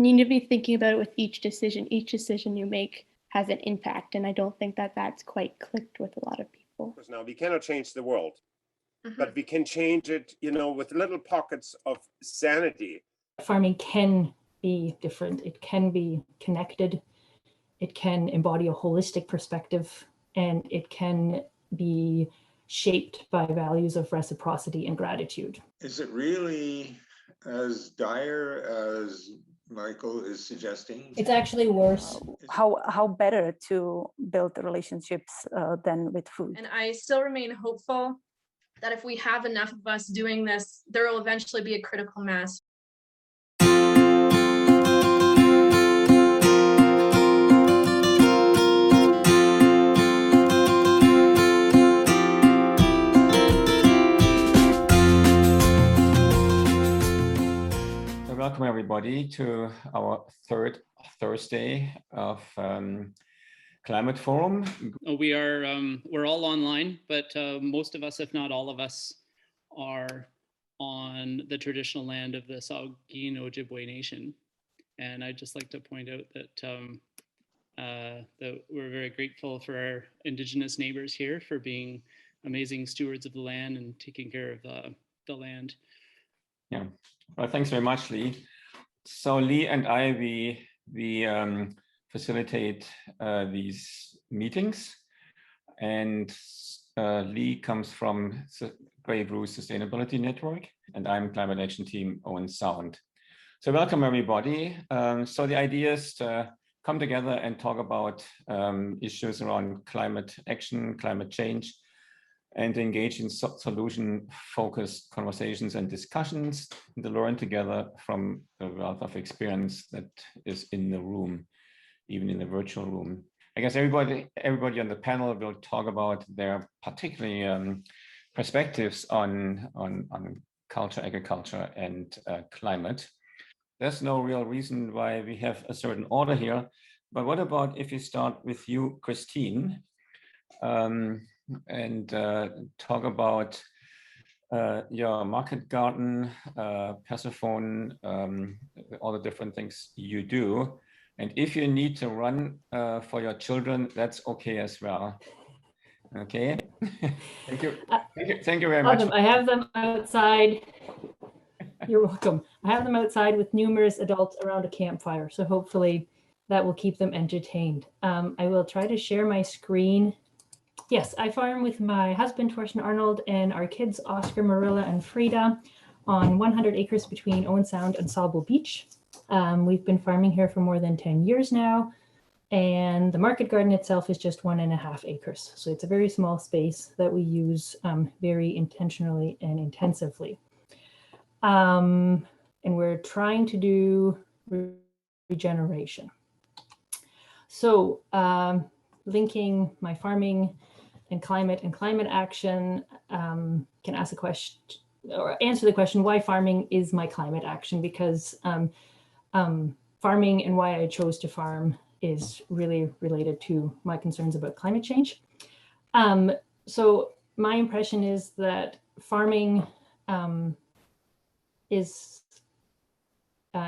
You need to be thinking about it with each decision. Each decision you make has an impact, and I don't think that that's quite clicked with a lot of people. Now, we cannot change the world, but we can change it, with little pockets of sanity. Farming can be different. It can be connected. It can embody a holistic perspective, and it can be shaped by values of reciprocity and gratitude. Is it really as dire as Michael is suggesting? It's actually worse. How better to build the relationships than with food. And I still remain hopeful that if we have enough of us doing this, there will eventually be a critical mass. Welcome everybody to our third Thursday of Climate Forum. We're all online, but most of us, if not all of us, are on the traditional land of the Saugeen Ojibwe Nation. And I'd just like to point out that we're very grateful for our Indigenous neighbors here for being amazing stewards of the land and taking care of the land. Yeah, well, thanks very much, Lee. So Lee and I, we facilitate these meetings, and Lee comes from Grey Bruce Sustainability Network, and I'm Climate Action Team Owen Sound. So welcome everybody. So the idea is to come together and talk about issues around climate action, climate change, and engage in solution-focused conversations and discussions, and to learn together from the wealth of experience that is in the room, even in the virtual room. I guess everybody on the panel will talk about their particularly perspectives on culture, agriculture, and climate. There's no real reason why we have a certain order here, but what about if we start with you, Kristine? And talk about your market garden, Persephone, all the different things you do. And if you need to run for your children, that's okay as well. Okay. Thank you. Thank you very much. I have them outside. You're welcome. I have them outside with numerous adults around a campfire, so hopefully that will keep them entertained. I will try to share my screen. Yes, I farm with my husband, Torsten Arnold, and our kids, Oscar, Marilla, and Frida, on 100 acres between Owen Sound and Sauble Beach. We've been farming here for more than 10 years now, and the market garden itself is just 1.5 acres. So it's a very small space that we use very intentionally and intensively. And we're trying to do regeneration. So linking my farming and climate action, can ask a question or answer the question, why farming is my climate action? Because farming and why I chose to farm is really related to my concerns about climate change. So my impression is that farming is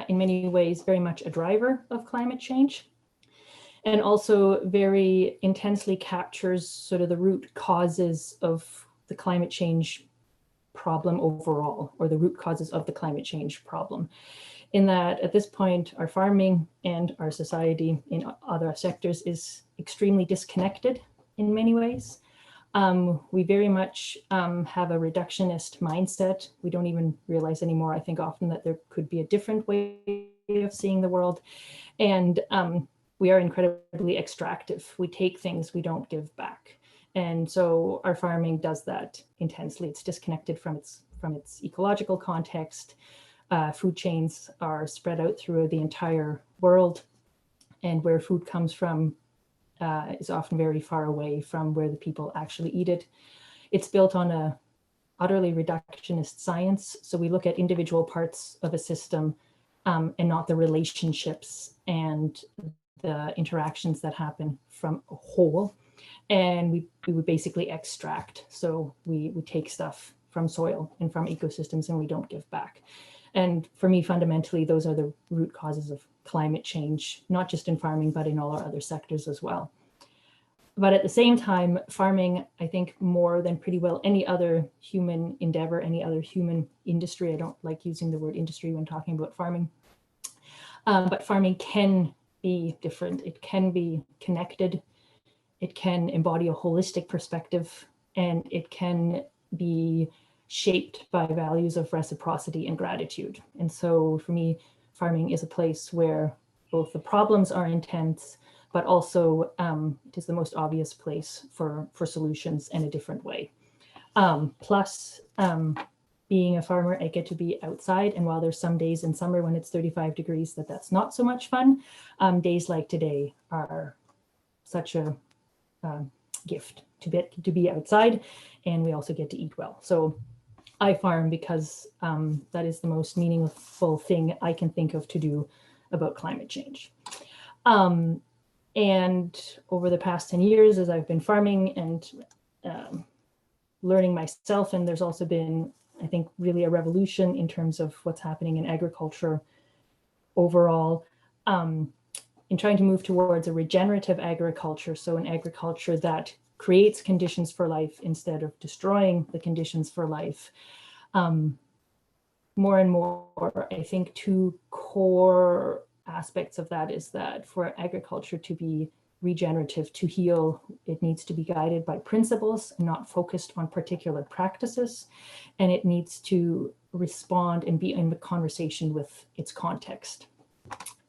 in many ways very much a driver of climate change, and also very intensely captures sort of the root causes of the climate change problem overall, or the root causes of the climate change problem. In that at this point, our farming and our society in other sectors is extremely disconnected in many ways. We very much have a reductionist mindset. We don't even realize anymore, I think often, that there could be a different way of seeing the world. And we are incredibly extractive. We take things, we don't give back. And so our farming does that intensely. It's disconnected from its ecological context. Food chains are spread out through the entire world, and where food comes from is often very far away from where the people actually eat it. It's built on a utterly reductionist science. So we look at individual parts of a system and not the relationships and the interactions that happen from a whole. And we would basically extract. So we take stuff from soil and from ecosystems and we don't give back. And for me, fundamentally, those are the root causes of climate change, not just in farming, but in all our other sectors as well. But at the same time, farming, I think more than pretty well any other human endeavor, any other human industry, I don't like using the word industry when talking about farming, but farming can be different. It can be connected. It can embody a holistic perspective, and it can be shaped by values of reciprocity and gratitude. And so for me, farming is a place where both the problems are intense, but also it is the most obvious place for solutions in a different way. Plus, being a farmer, I get to be outside. And while there's some days in summer when it's 35 degrees that's not so much fun, days like today are such a gift to be outside. And we also get to eat well. So I farm because that is the most meaningful thing I can think of to do about climate change. And over the past 10 years, as I've been farming and learning myself, and there's also been, I think, really a revolution in terms of what's happening in agriculture overall, in trying to move towards a regenerative agriculture. So an agriculture that creates conditions for life instead of destroying the conditions for life. More and more, I think two core aspects of that is that for agriculture to be regenerative, to heal, it needs to be guided by principles and not focused on particular practices. And it needs to respond and be in conversation with its context.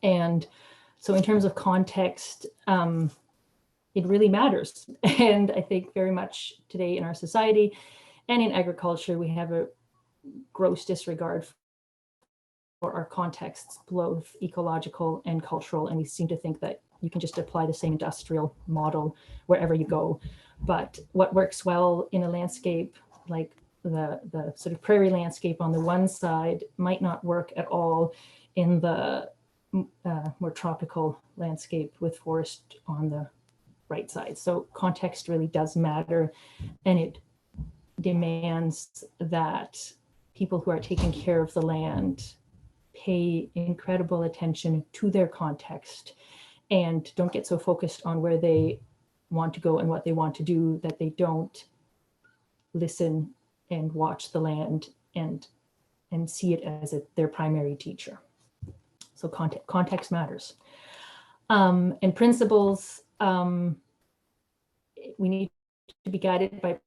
And so in terms of context, it really matters. And I think very much today in our society and in agriculture, we have a gross disregard for our contexts, both ecological and cultural. And we seem to think that you can just apply the same industrial model wherever you go. But what works well in a landscape like the sort of prairie landscape on the one side might not work at all in the more tropical landscape with forest on the right side. So context really does matter, and it demands that people who are taking care of the land pay incredible attention to their context and don't get so focused on where they want to go and what they want to do that they don't listen and watch the land and see it as their primary teacher. So context matters. And principles, we need to be guided by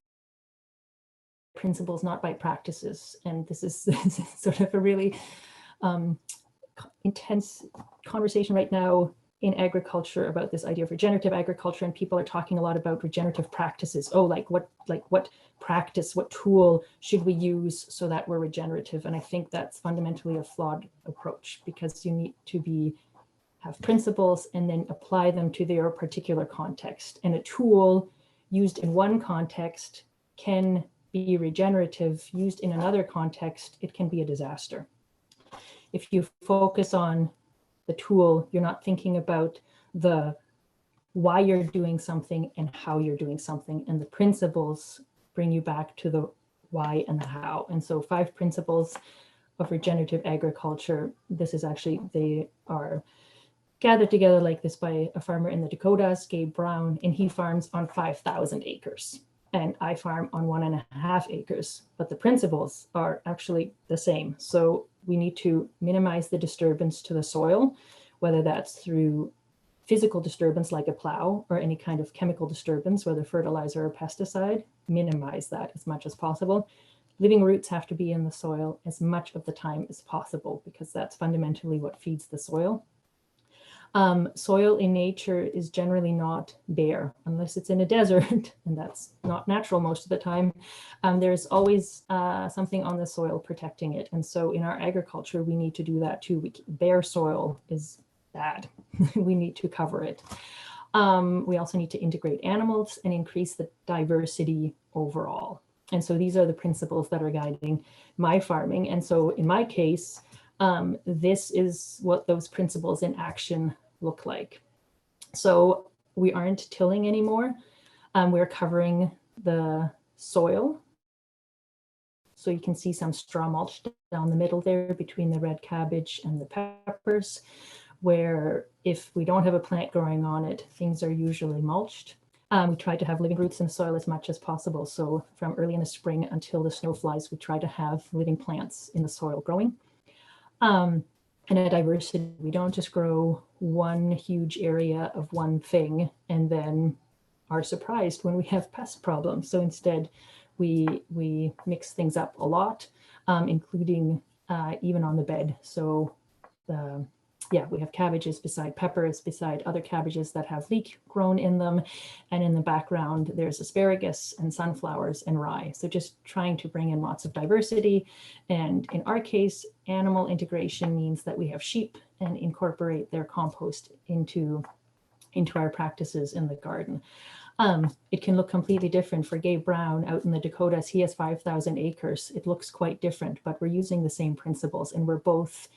principles, not by practices. And this is sort of a really intense conversation right now in agriculture about this idea of regenerative agriculture, and people are talking a lot about regenerative practices. Oh, like what practice, what tool should we use so that we're regenerative? And I think that's fundamentally a flawed approach, because you need to have principles and then apply them to their particular context. And a tool used in one context can be regenerative. Used in another context, it can be a disaster. If you focus on the tool, you're not thinking about the why you're doing something and how you're doing something. And the principles bring you back to the why and the how. And so 5 principles of regenerative agriculture, this is actually, they are gathered together like this by a farmer in the Dakotas, Gabe Brown, and he farms on 5,000 acres. And I farm on 1.5 acres, but the principles are actually the same. So we need to minimize the disturbance to the soil, whether that's through physical disturbance like a plow or any kind of chemical disturbance, whether fertilizer or pesticide, minimize that as much as possible. Living roots have to be in the soil as much of the time as possible, because that's fundamentally what feeds the soil. Soil in nature is generally not bare unless it's in a desert, and that's not natural most of the time. There's always something on the soil protecting it. And so in our agriculture, we need to do that too. Bare soil is bad. We need to cover it. We also need to integrate animals and increase the diversity overall. And so these are the principles that are guiding my farming. And so in my case, this is what those principles in action look like. So we aren't tilling anymore. We're covering the soil So you can see some straw mulch down the middle there between the red cabbage and the peppers, where if we don't have a plant growing on it, things are usually mulched. We try to have living roots in the soil as much as possible. So from early in the spring until the snow flies, we try to have living plants in the soil growing. And a diversity, we don't just grow one huge area of one thing and then are surprised when we have pest problems. So instead, we mix things up a lot, including even on the bed. So yeah, we have cabbages beside peppers, beside other cabbages that have leek grown in them. And in the background, there's asparagus and sunflowers and rye. So just trying to bring in lots of diversity. And in our case, animal integration means that we have sheep and incorporate their compost into our practices in the garden. It can look completely different for Gabe Brown out in the Dakotas. He has 5,000 acres. It looks quite different, but we're using the same principles, and we're both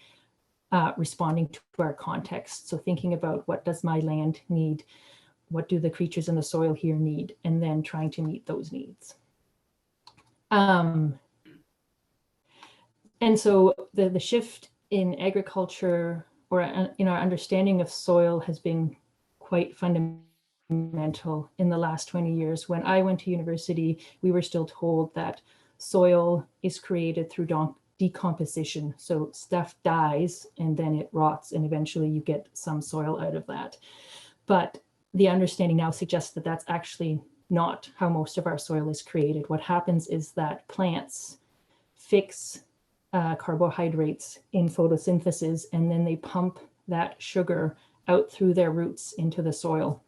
responding to our context. So thinking about, what does my land need? What do the creatures in the soil here need? And then trying to meet those needs. And so the shift in agriculture, or in our understanding of soil, has been quite fundamental in the last 20 years. When I went to university, we were still told that soil is created through decomposition. So stuff dies and then it rots, and eventually you get some soil out of that. But the understanding now suggests that that's actually not how most of our soil is created. What happens is that plants fix carbohydrates in photosynthesis, and then they pump that sugar out through their roots into the soil,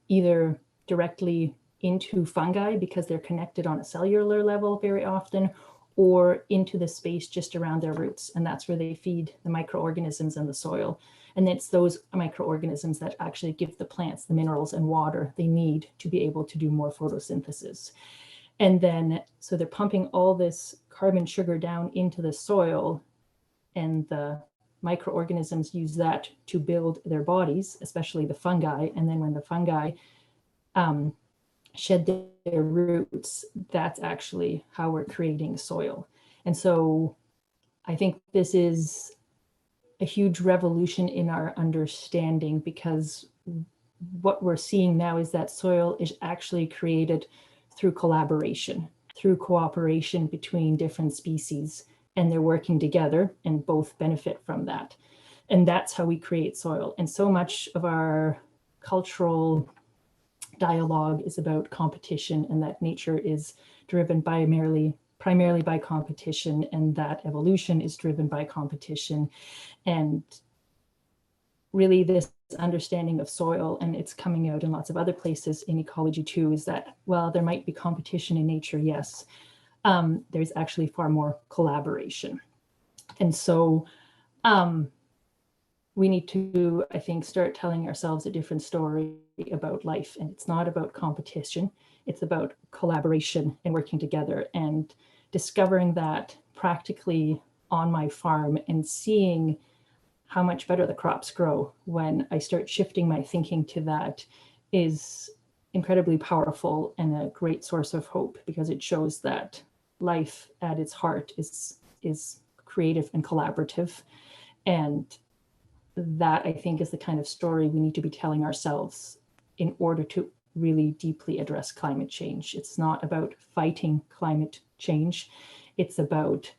either directly into fungi because they're connected on a cellular level very often, or into the space just around their roots. And that's where they feed the microorganisms in the soil. And it's those microorganisms that actually give the plants the minerals and water they need to be able to do more photosynthesis. And then, so they're pumping all this carbon sugar down into the soil, and the microorganisms use that to build their bodies, especially the fungi. And then when the fungi shed their roots, that's actually how we're creating soil. And so I think this is a huge revolution in our understanding, because what we're seeing now is that soil is actually created through collaboration, through cooperation between different species, and they're working together and both benefit from that. And that's how we create soil. And so much of our cultural dialogue is about competition, and that nature is driven primarily by competition, and that evolution is driven by competition. And really this understanding of soil, and it's coming out in lots of other places in ecology too, is that, well, there might be competition in nature, yes. There's actually far more collaboration. And so we need to, I think, start telling ourselves a different story about life. And it's not about competition, it's about collaboration and working together, and discovering that practically on my farm, and seeing how much better the crops grow when I start shifting my thinking to that is incredibly powerful and a great source of hope, because it shows that life at its heart is creative and collaborative. And that, I think, is the kind of story we need to be telling ourselves in order to really deeply address climate change. It's not about fighting climate change. It's about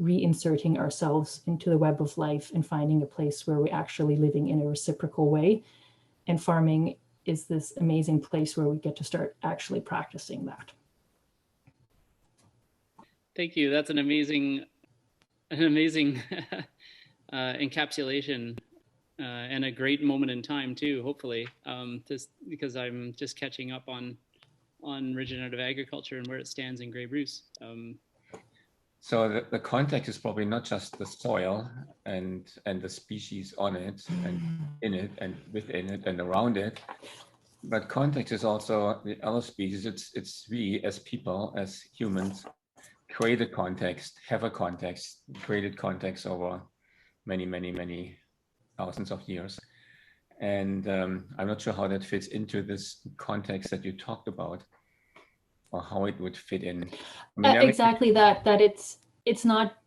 reinserting ourselves into the web of life and finding a place where we're actually living in a reciprocal way. And farming is this amazing place where we get to start actually practicing that. Thank you. That's an amazing encapsulation, and a great moment in time too, hopefully, just because I'm just catching up on regenerative agriculture and where it stands in Grey Bruce. So the context is probably not just the soil and the species on it and in it and within it and around it, but context is also the other species. It's we as people, as humans, created context, have a context, created context over many thousands of years. And I'm not sure how that fits into this context that you talked about. or how it would fit in. I mean, Exactly that it's not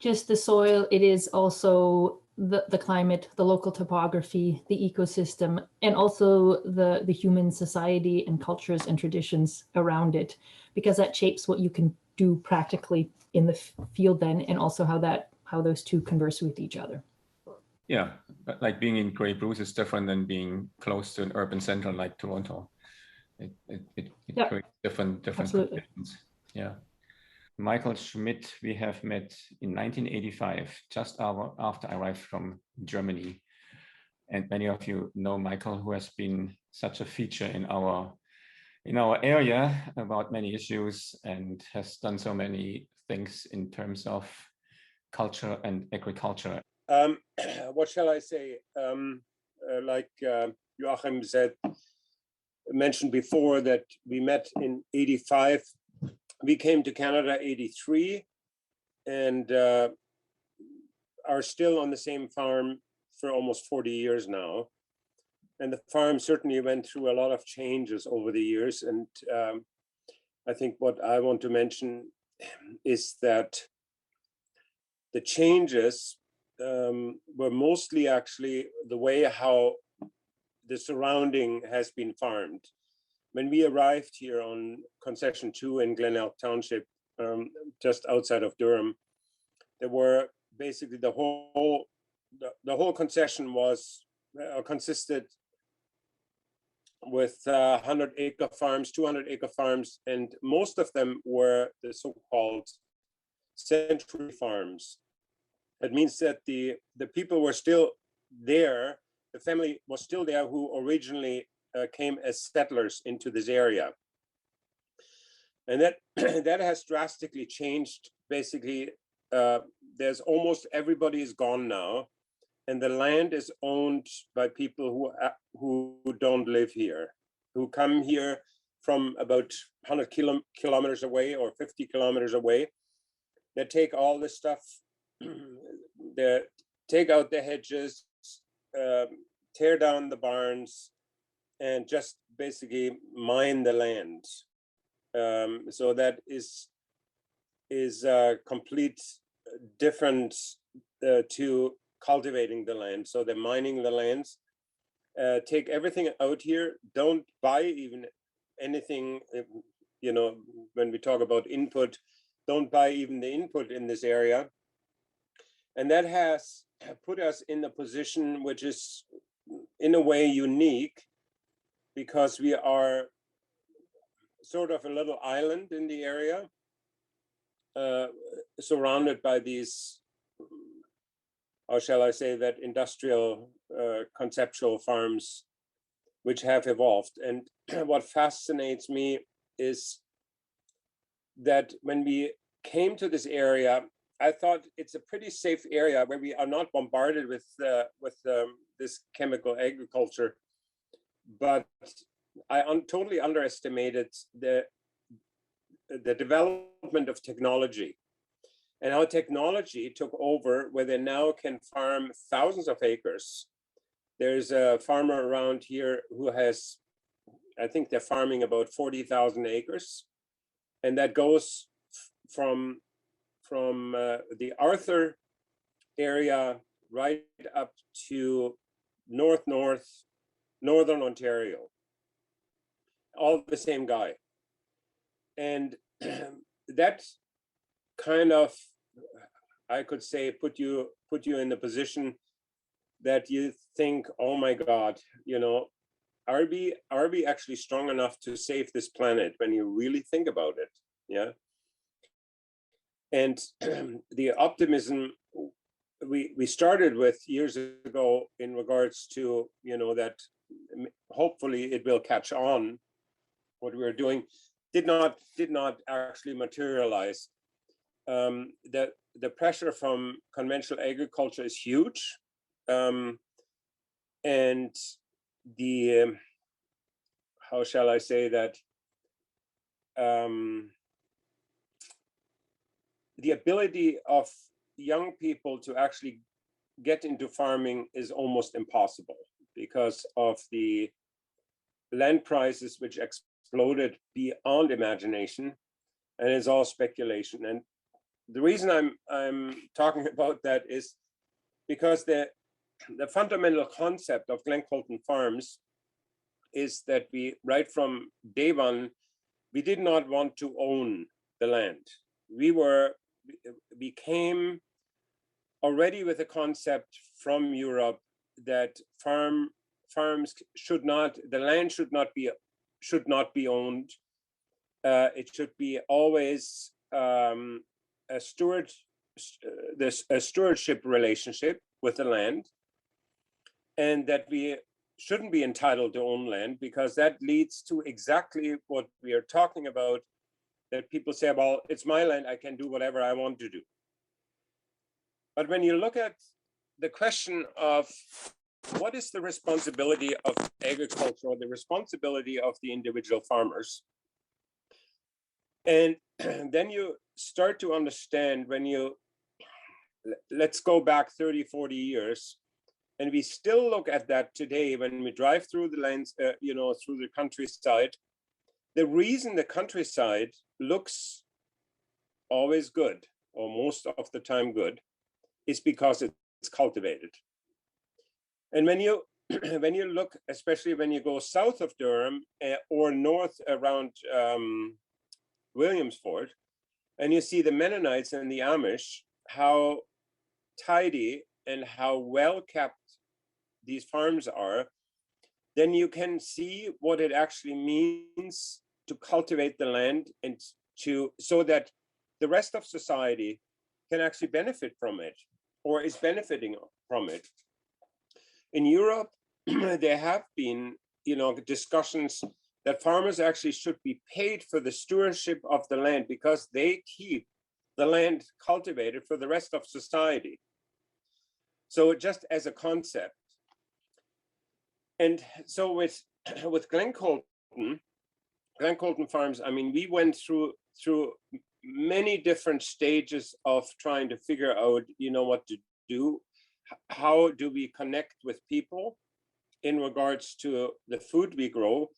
just the soil, it is also the climate, the local topography, the ecosystem, and also the human society and cultures and traditions around it, because that shapes what you can do practically in the field then, and also how those two converse with each other. Yeah, like being in Grey Bruce is different than being close to an urban center like Toronto. It Yeah, creates different absolutely. conditions. Yeah. Michael Schmidt, we have met in 1985, just after I arrived from Germany. And many of you know Michael, who has been such a feature in our area about many issues and has done so many things in terms of culture and agriculture. What shall I say? Like Joachim mentioned before, that we met in 85. We came to Canada 83 and are still on the same farm for almost 40 years now. And the farm certainly went through a lot of changes over the years. And I think what I want to mention is that the changes were mostly actually the way how the surrounding has been farmed. When we arrived here on Concession 2 in Glen Elk Township, just outside of Durham, there were basically the whole concession was consisted with 100-acre farms, 200-acre farms, and most of them were the so-called century farms. That means that the people were still there, the family was still there who originally came as settlers into this area. And that that has drastically changed. Basically, there's almost everybody is gone now, and the land is owned by people who don't live here, who come here from about 100 kilometers away or 50 kilometers away. They take all this stuff, they take out the hedges, tear down the barns, and just basically mine the land. So that is a complete difference to cultivating the land. So they're mining the lands, take everything out here, don't buy even anything, you know, when we talk about input, don't buy even the input in this area. And that has put us in a position which is in a way unique, because we are sort of a little island in the area, surrounded by these, how shall I say, that industrial conceptual farms which have evolved. And what fascinates me is that when we came to this area, I thought it's a pretty safe area where we are not bombarded with this chemical agriculture. But I totally underestimated the development of technology and how technology took over, where they now can farm thousands of acres. There's a farmer around here who has, I think they're farming about 40,000 acres. And that goes from the Arthur area right up to northern Ontario, all the same guy. And that kind of, I could say, put you in the position that you think, oh my God, you know, are we actually strong enough to save this planet when you really think about it? Yeah. And the optimism we started with years ago in regards to, you know, that hopefully it will catch on, what we're doing, did not actually materialize. The pressure from conventional agriculture is huge, and the how shall I say that, the ability of young people to actually get into farming is almost impossible because of the land prices which exploded beyond imagination, and it's all speculation. And the reason I'm talking about that is because the fundamental concept of Glencolton Farms is that we, right from day one, we did not want to own the land. We came already with a concept from Europe that farms should not, the land should not be owned. It should be always a stewardship relationship with the land, and that we shouldn't be entitled to own land, because that leads to exactly what we are talking about, that people say, well, it's my land, I can do whatever I want to do. But when you look at the question of what is the responsibility of agriculture, or the responsibility of the individual farmers, and then you start to understand, when you, let's go back 30, 40 years, and we still look at that today when we drive through the lands, through the countryside. The reason the countryside looks always good, or most of the time good, is because it's cultivated. And when you look, especially when you go south of Durham or north around Williamsford, and you see the Mennonites and the Amish, how tidy and how well kept these farms are, then you can see what it actually means to cultivate the land, and so that the rest of society can actually benefit from it, or is benefiting from it. In Europe, there have been, discussions that farmers actually should be paid for the stewardship of the land, because they keep the land cultivated for the rest of society. So just as a concept. And so with Glencolton Farms, I mean, we went through many different stages of trying to figure out, what to do. How do we connect with people in regards to the food we grow?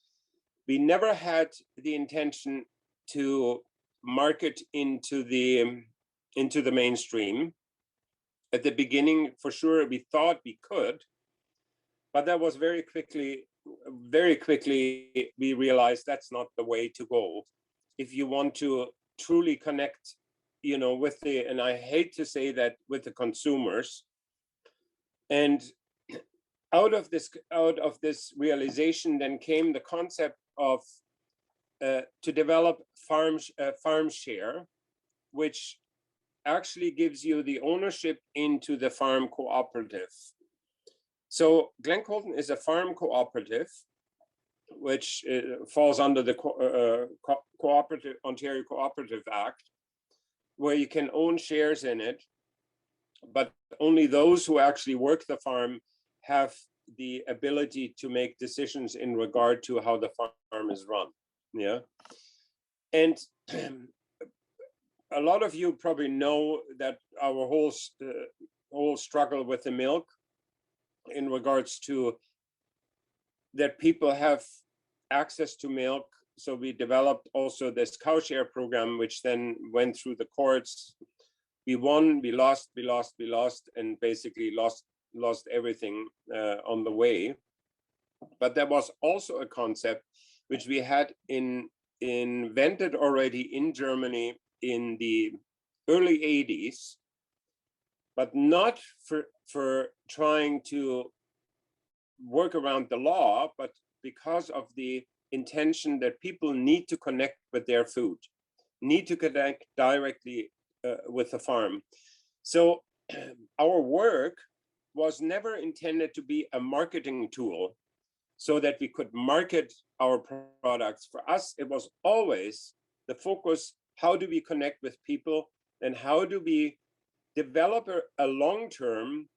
We never had the intention to market into the mainstream. At the beginning, for sure, we thought we could, but that was very quickly we realized that's not the way to go. If you want to truly connect, with and I hate to say that, with the consumers. And out of this realization then came the concept of to develop farm share, which actually gives you the ownership into the farm cooperative. So Glencolton is a farm cooperative, which falls under the Ontario Cooperative Act, where you can own shares in it, but only those who actually work the farm have the ability to make decisions in regard to how the farm is run. Yeah. And a lot of you probably know that our whole struggle with the milk, in regards to that people have access to milk. So we developed also this cow share program, which then went through the courts. We won, we lost, and basically lost everything on the way. But there was also a concept which we had invented already in Germany in the early 80s, but not for trying to work around the law, but because of the intention that people need to connect with their food, need to connect directly with the farm. So our work was never intended to be a marketing tool so that we could market our products. For us, it was always the focus: how do we connect with people, and how do we develop a long-term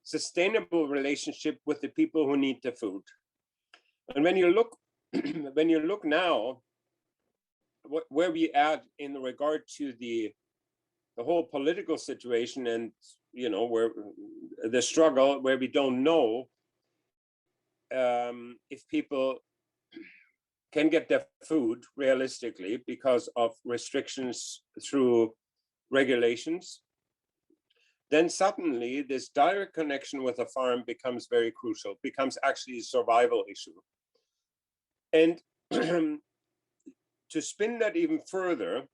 sustainable relationship with the people who need the food. And when you look now where we at in regard to the whole political situation, and where the struggle, where we don't know if people can get their food realistically because of restrictions through regulations, then suddenly this direct connection with a farm becomes very crucial, becomes actually a survival issue. And to spin that even further,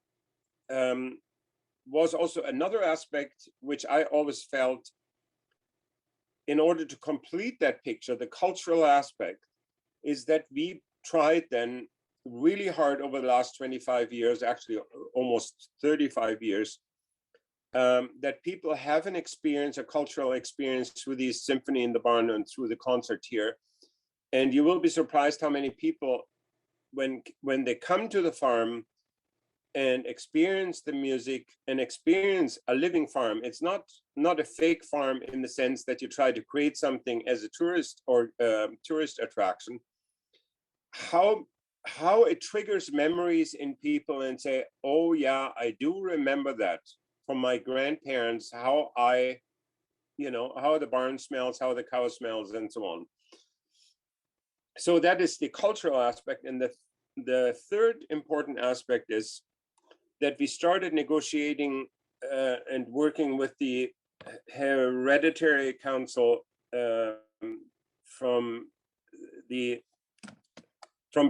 was also another aspect which I always felt, in order to complete that picture, the cultural aspect, is that we tried then really hard over the last 25 years, actually almost 35 years, that people have an experience, a cultural experience through the symphony in the barn and through the concert here. And you will be surprised how many people, when they come to the farm and experience the music and experience a living farm, it's not a fake farm in the sense that you try to create something as a tourist or tourist attraction, how it triggers memories in people and say, oh yeah, I do remember that from my grandparents, how the barn smells, how the cow smells, and so on. So that is the cultural aspect. And the third important aspect is that we started negotiating and working with the hereditary council from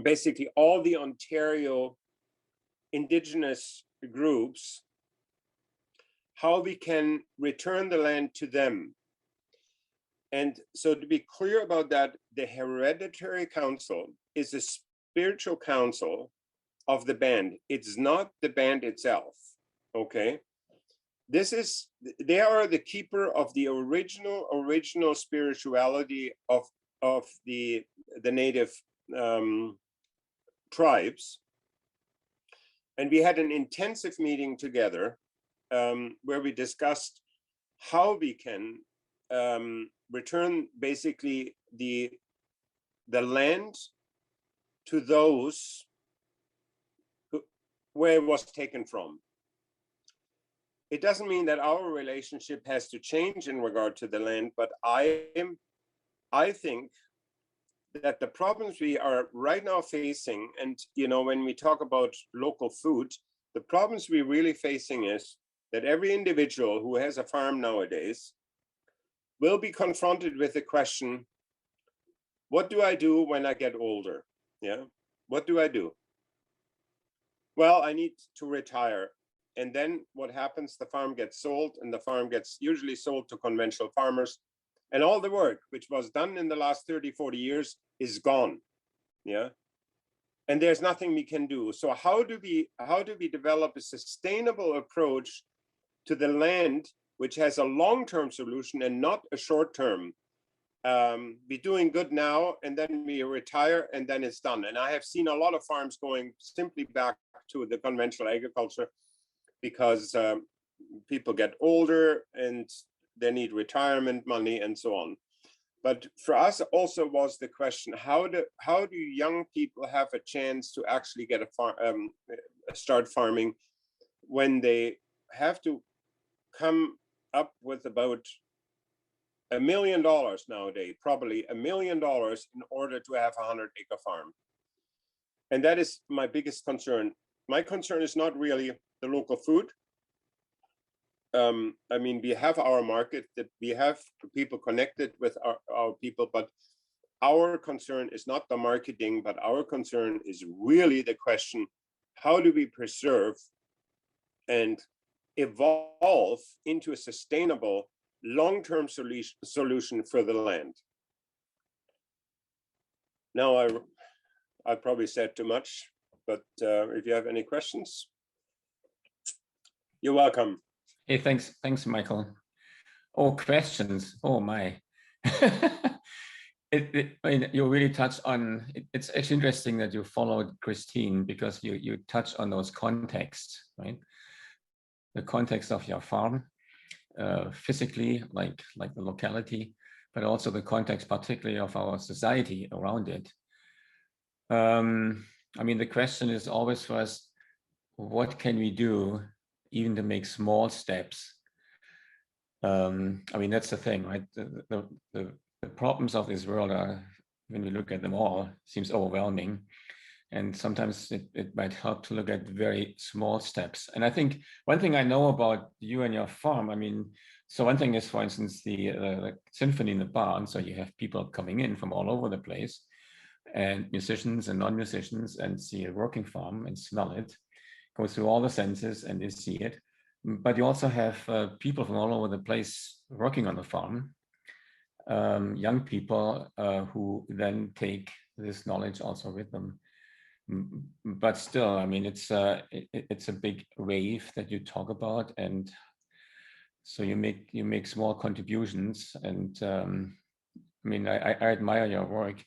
basically all the Ontario Indigenous groups, how we can return the land to them. And so to be clear about that, the hereditary council is a spiritual council of the band. It's not the band itself, okay? They are the keeper of the original spirituality of the native tribes. And we had an intensive meeting together where we discussed how we can return basically the land to those where it was taken from. It doesn't mean that our relationship has to change in regard to the land, but I think that the problems we are right now facing, and when we talk about local food, the problems we're really facing is that every individual who has a farm nowadays will be confronted with the question, what do I do when I get older? Yeah, what do I do? Well, I need to retire. And then what happens? The farm gets sold, and the farm gets usually sold to conventional farmers. And all the work which was done in the last 30, 40 years is gone. Yeah. And there's nothing we can do. So how do we develop a sustainable approach to the land, which has a long-term solution and not a short-term? Be doing good now, and then we retire, and then it's done. And I have seen a lot of farms going simply back to the conventional agriculture because people get older and they need retirement money and so on. But for us also was the question, how do young people have a chance to actually get start farming when they have to come up with about $1 million nowadays, probably $1 million in order to have a 100-acre farm? And that is my biggest concern. My concern is not really the local food. I mean, we have our market, that we have people connected with our people, but our concern is not the marketing, but our concern is really the question, how do we preserve and evolve into a sustainable long-term solution for the land? Now, I probably said too much, but if you have any questions, you're welcome. Hey, thanks, Michael. Oh, questions. Oh my. I mean, you really touched on. It's actually interesting that you followed Kristine, because you touch on those contexts, right? The context of your farm, physically, like the locality, but also the context, particularly of our society around it. I mean, the question is always for us, what can we do even to make small steps? I mean, that's the thing, right? The problems of this world are, when we look at them all, seems overwhelming. And sometimes it might help to look at very small steps. And I think one thing I know about you and your farm, I mean, so one thing is, for instance, the symphony in the barn. So you have people coming in from all over the place, and musicians and non-musicians, and see a working farm and smell it, go through all the senses and they see it. But you also have people from all over the place working on the farm, young people who then take this knowledge also with them. But still, I mean, it's a big wave that you talk about, and so you make small contributions. And I mean, I admire your work.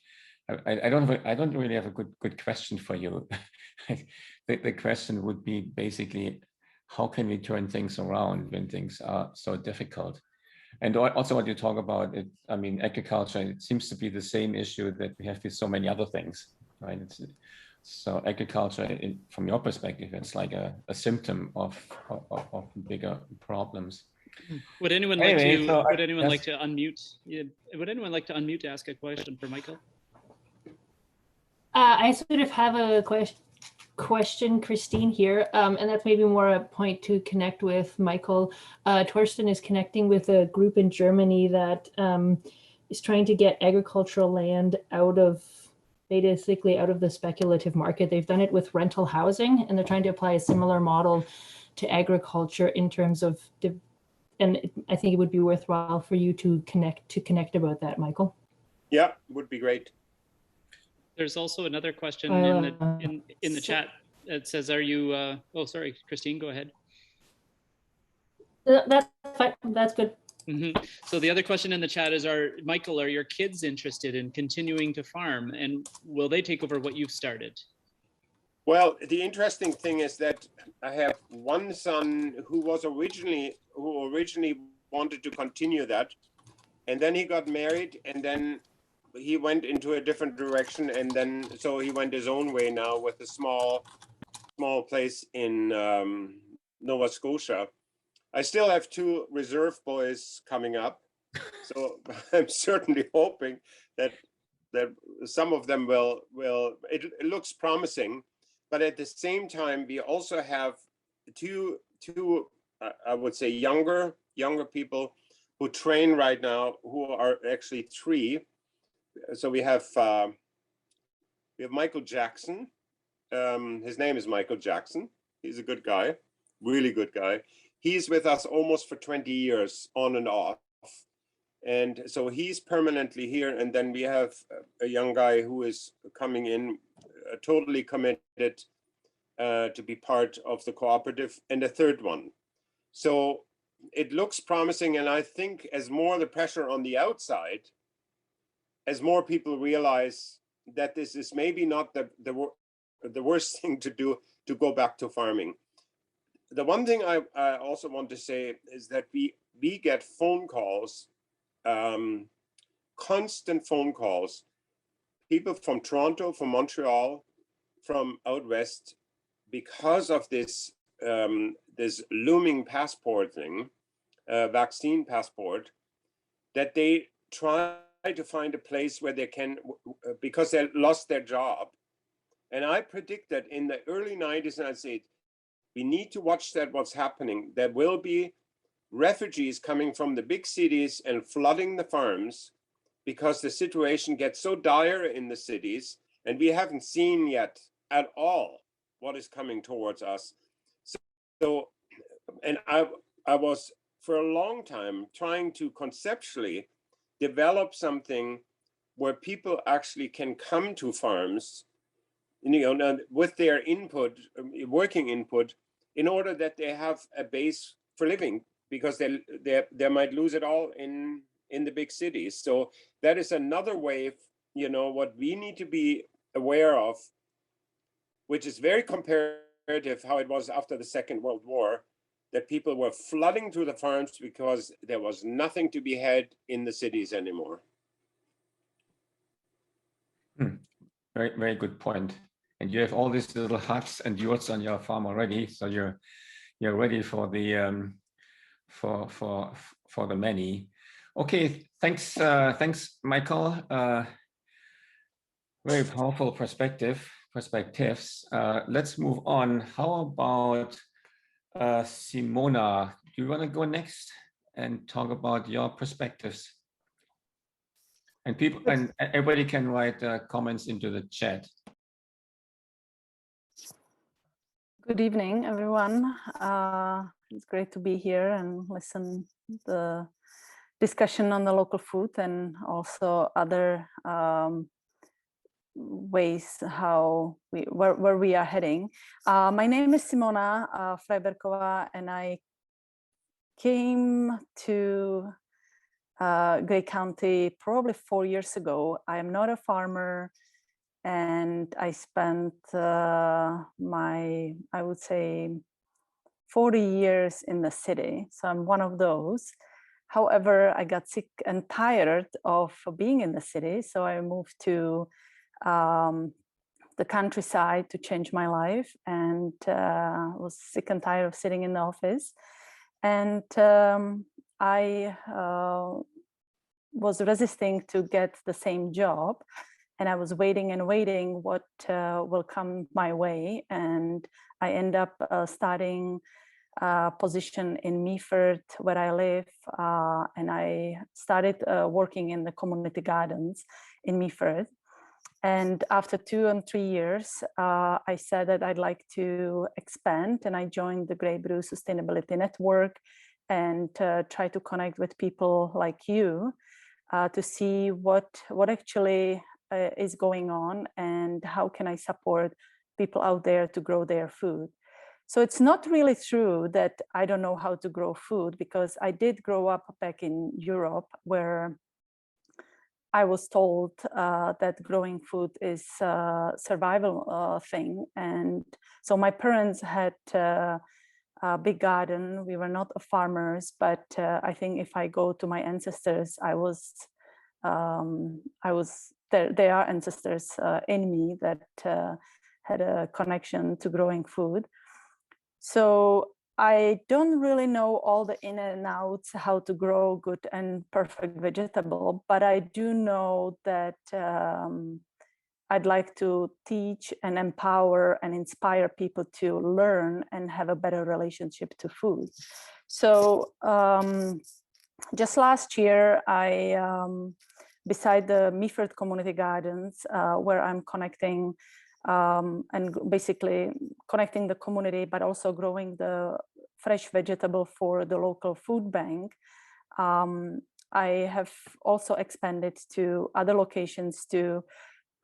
I don't really have a good question for you. The question would be basically, how can we turn things around when things are so difficult? And also what you talk about, I mean, agriculture, it seems to be the same issue that we have with so many other things, right? So agriculture, from your perspective, it's like a symptom of bigger problems. Would anyone like to? Would anyone like to unmute? Yeah, would anyone like to unmute to ask a question for Michael? I sort of have a question, Kristine, here, and that's maybe more a point to connect with Michael. Torsten is connecting with a group in Germany that is trying to get agricultural land basically out of the speculative market. They've done it with rental housing, and they're trying to apply a similar model to agriculture in terms of, and I think it would be worthwhile for you to connect about that, Michael. Yeah, would be great. There's also another question in the chat. It says, "Are you?" Oh, sorry, Kristine, go ahead. That's fine. That's good. So the other question in the chat is, Michael, are your kids interested in continuing to farm, and will they take over what you've started? Well, the interesting thing is that I have one son who originally wanted to continue that, and then he got married, and then he went into a different direction, and then so he went his own way now with a small place in Nova Scotia. I still have 2 reserve boys coming up, so I'm certainly hoping that some of them will. It looks promising, but at the same time, we also have two I would say younger people who train right now, who are actually 3. So we have Michael Jackson. His name is Michael Jackson. He's a good guy, really good guy. He's with us almost for 20 years, on and off. And so he's permanently here. And then we have a young guy who is coming in, totally committed to be part of the cooperative, and a 3rd one. So it looks promising. And I think as more the pressure on the outside, as more people realize that this is maybe not the worst thing to do, to go back to farming. The one thing I also want to say is that we get phone calls, constant phone calls, people from Toronto, from Montreal, from out west, because of this this looming passport thing, vaccine passport, that they try to find a place where they can, because they lost their job. And I predict that in the early 90s, and I'd say, we need to watch that what's happening. There will be refugees coming from the big cities and flooding the farms, because the situation gets so dire in the cities, and we haven't seen yet at all what is coming towards us. So and I was for a long time trying to conceptually develop something where people actually can come to farms, with their input, working input, in order that they have a base for living, because they might lose it all in the big cities. So that is another wave, what we need to be aware of, which is very comparative how it was after the Second World War, that people were flooding to the farms because there was nothing to be had in the cities anymore. Very, very good point. And you have all these little huts and yurts on your farm already, so you're ready for the for the many. Okay, thanks, Michael. Very powerful perspective. perspectives. Let's move on. How about Simona? Do you want to go next and talk about your perspectives? And people and everybody can write comments into the chat. Good evening, everyone. It's great to be here and listen to the discussion on the local food and also other ways how where we are heading. My name is Simona Freibergova, and I came to Grey County probably 4 years ago. I am not a farmer, and I spent I would say 40 years in the city. So I'm one of those. However, I got sick and tired of being in the city. So I moved to the countryside to change my life, and was sick and tired of sitting in the office. And I was resisting to get the same job. And I was waiting and waiting what will come my way. And I end up starting a position in Meaford, where I live. And I started working in the community gardens in Meaford. And after 2 and 3 years, I said that I'd like to expand. And I joined the Grey Bruce Sustainability Network and try to connect with people like you to see what actually is going on and how can I support people out there to grow their food. So it's not really true that I don't know how to grow food, because I did grow up back in Europe, where I was told that growing food is a survival thing. And so my parents had a big garden. We were not farmers, but I think if I go to my ancestors, there are ancestors in me that had a connection to growing food. So I don't really know all the in and outs, how to grow good and perfect vegetable, but I do know that I'd like to teach and empower and inspire people to learn and have a better relationship to food. So just last year, beside the Meaford Community Gardens, where I'm connecting and basically connecting the community, but also growing the fresh vegetable for the local food bank. I have also expanded to other locations to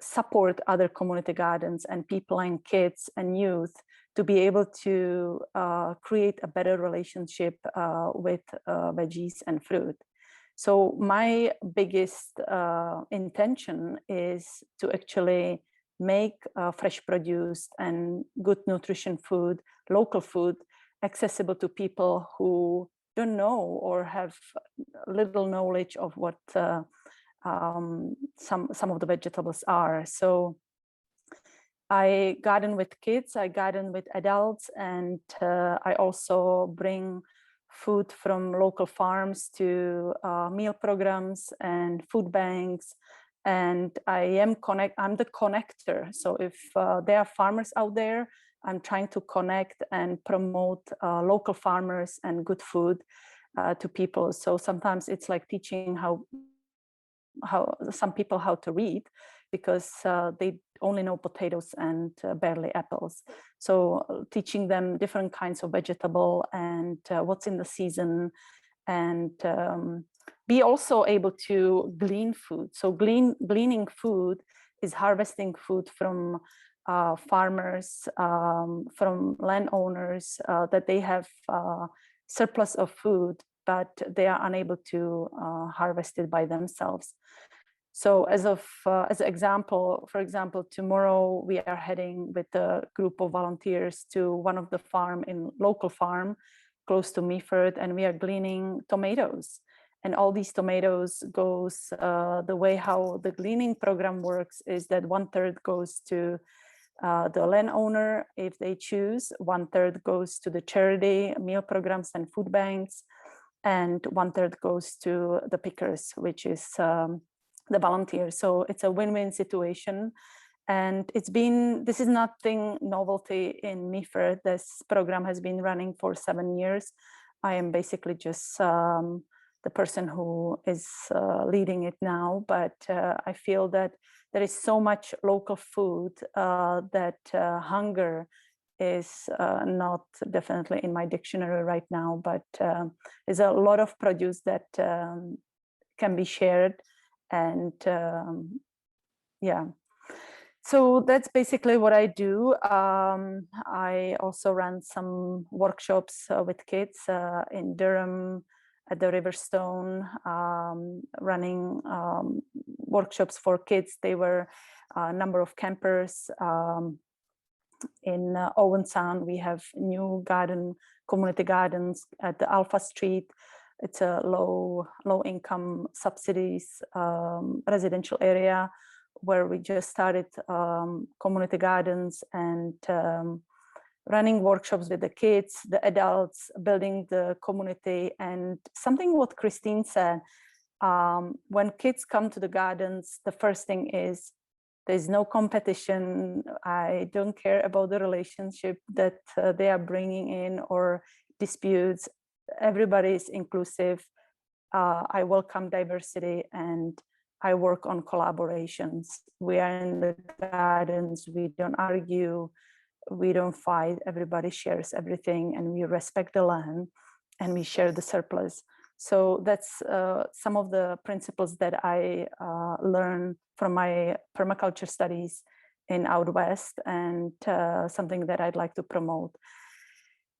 support other community gardens and people and kids and youth to be able to create a better relationship with veggies and fruit. So my biggest intention is to actually make fresh produce and good nutrition food, local food, accessible to people who don't know or have little knowledge of what some of the vegetables are. So I garden with kids, I garden with adults, and I also bring food from local farms to meal programs and food banks. And I'm the connector. So if there are farmers out there, I'm trying to connect and promote local farmers and good food to people. So sometimes it's like teaching how some people how to read, because they only know potatoes and barely apples. So teaching them different kinds of vegetable and what's in the season, and be also able to glean food. So gleaning food is harvesting food from farmers, from landowners, that they have surplus of food, but they are unable to harvest it by themselves. So as an example, for example, tomorrow we are heading with a group of volunteers to one of the local farm close to Meaford, and we are gleaning tomatoes. And all these tomatoes goes, the way how the gleaning program works is that 1/3 goes to the landowner if they choose, 1/3 goes to the charity meal programs and food banks, and 1/3 goes to the pickers, which is the volunteers. So it's a win-win situation. And this is nothing novelty in MIFER. This program has been running for 7 years. I am basically just the person who is leading it now, but I feel that there is so much local food that hunger is not definitely in my dictionary right now, but there's a lot of produce that can be shared. And yeah, so that's basically what I do. I also run some workshops with kids in Durham, at the Riverstone, running workshops for kids. They were a number of campers. In Owen Sound, we have new garden, community gardens at the Alpha Street. It's a low income subsidies residential area where we just started community gardens and running workshops with the kids, the adults, building the community. And something what Kristine said, when kids come to the gardens, the first thing is there's no competition. I don't care about the relationship that they are bringing in or disputes. Everybody is inclusive. I welcome diversity and I work on collaborations. We are in the gardens, we don't argue, we don't fight, everybody shares everything and we respect the land and we share the surplus. So that's some of the principles that I learned from my permaculture studies in out west, and something that I'd like to promote.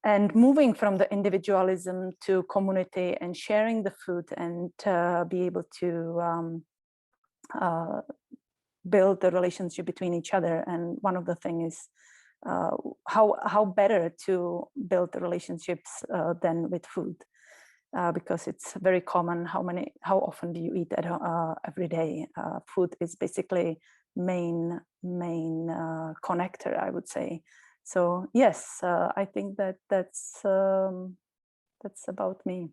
And moving from the individualism to community and sharing the food and be able to build the relationship between each other. And one of the things is how better to build the relationships than with food, because it's very common. How often do you eat at every day? Food is basically main connector, I would say. So yes, I think that's about me.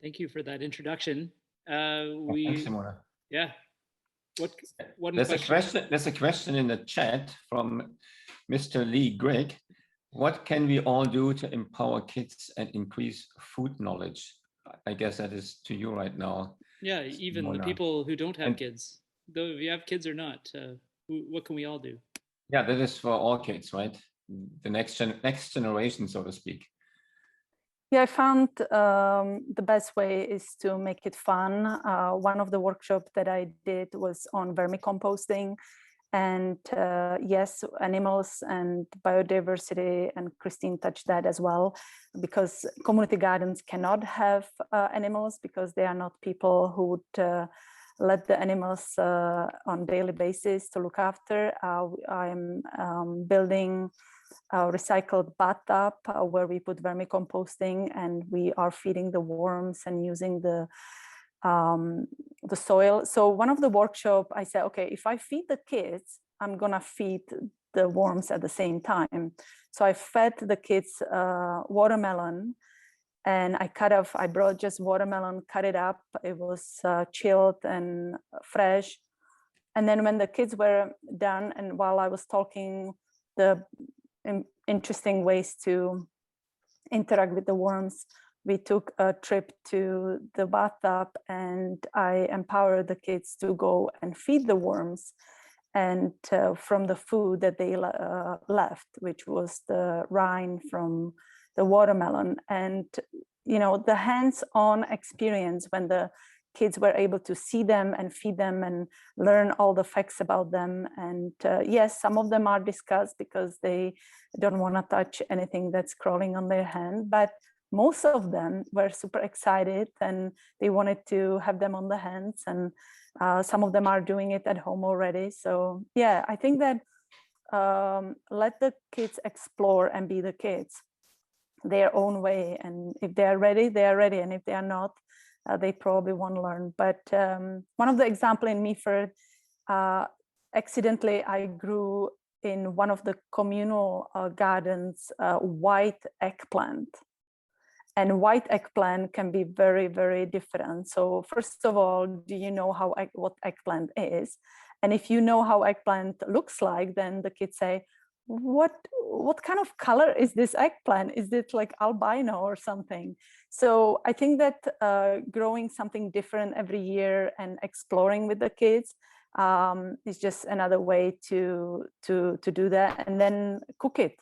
Thank you for that introduction. Thanks, Simona. Yeah. There's a question in the chat from Mr. Lee Grigg. What can we all do to empower kids and increase food knowledge? I guess that is to you right now. Yeah, even Simona. The people who don't have kids, though if you have kids or not, what can we all do? Yeah, that is for all kids, right? The next generation, so to speak. Yeah, I found the best way is to make it fun. One of the workshops that I did was on vermicomposting, and yes, animals and biodiversity, and Kristine touched that as well, because community gardens cannot have animals because they are not people who would let the animals on daily basis to look after. I'm building a recycled bathtub where we put vermicomposting and we are feeding the worms and using the soil. So one of the workshop, I said, okay, if I feed the kids, I'm gonna feed the worms at the same time. So I fed the kids watermelon, and I brought just watermelon, cut it up. It was chilled and fresh. And then when the kids were done, and while I was talking the interesting ways to interact with the worms, we took a trip to the bathtub and I empowered the kids to go and feed the worms, and from the food that they left, which was the rind from the watermelon. And you know, the hands-on experience when the kids were able to see them and feed them and learn all the facts about them. And yes, some of them are discussed because they don't want to touch anything that's crawling on their hand, but most of them were super excited and they wanted to have them on the hands, and some of them are doing it at home already. So yeah, I think that let the kids explore and be the kids their own way, and if they are ready, they are ready, and if they are not, they probably won't learn. But one of the example in Meaford, accidentally I grew in one of the communal gardens white eggplant. And white eggplant can be very, very different. So first of all, do you know what eggplant is? And if you know how eggplant looks like, then the kids say, what kind of color is this eggplant? Is it like albino or something? So I think that growing something different every year and exploring with the kids is just another way to do that, and then cook it.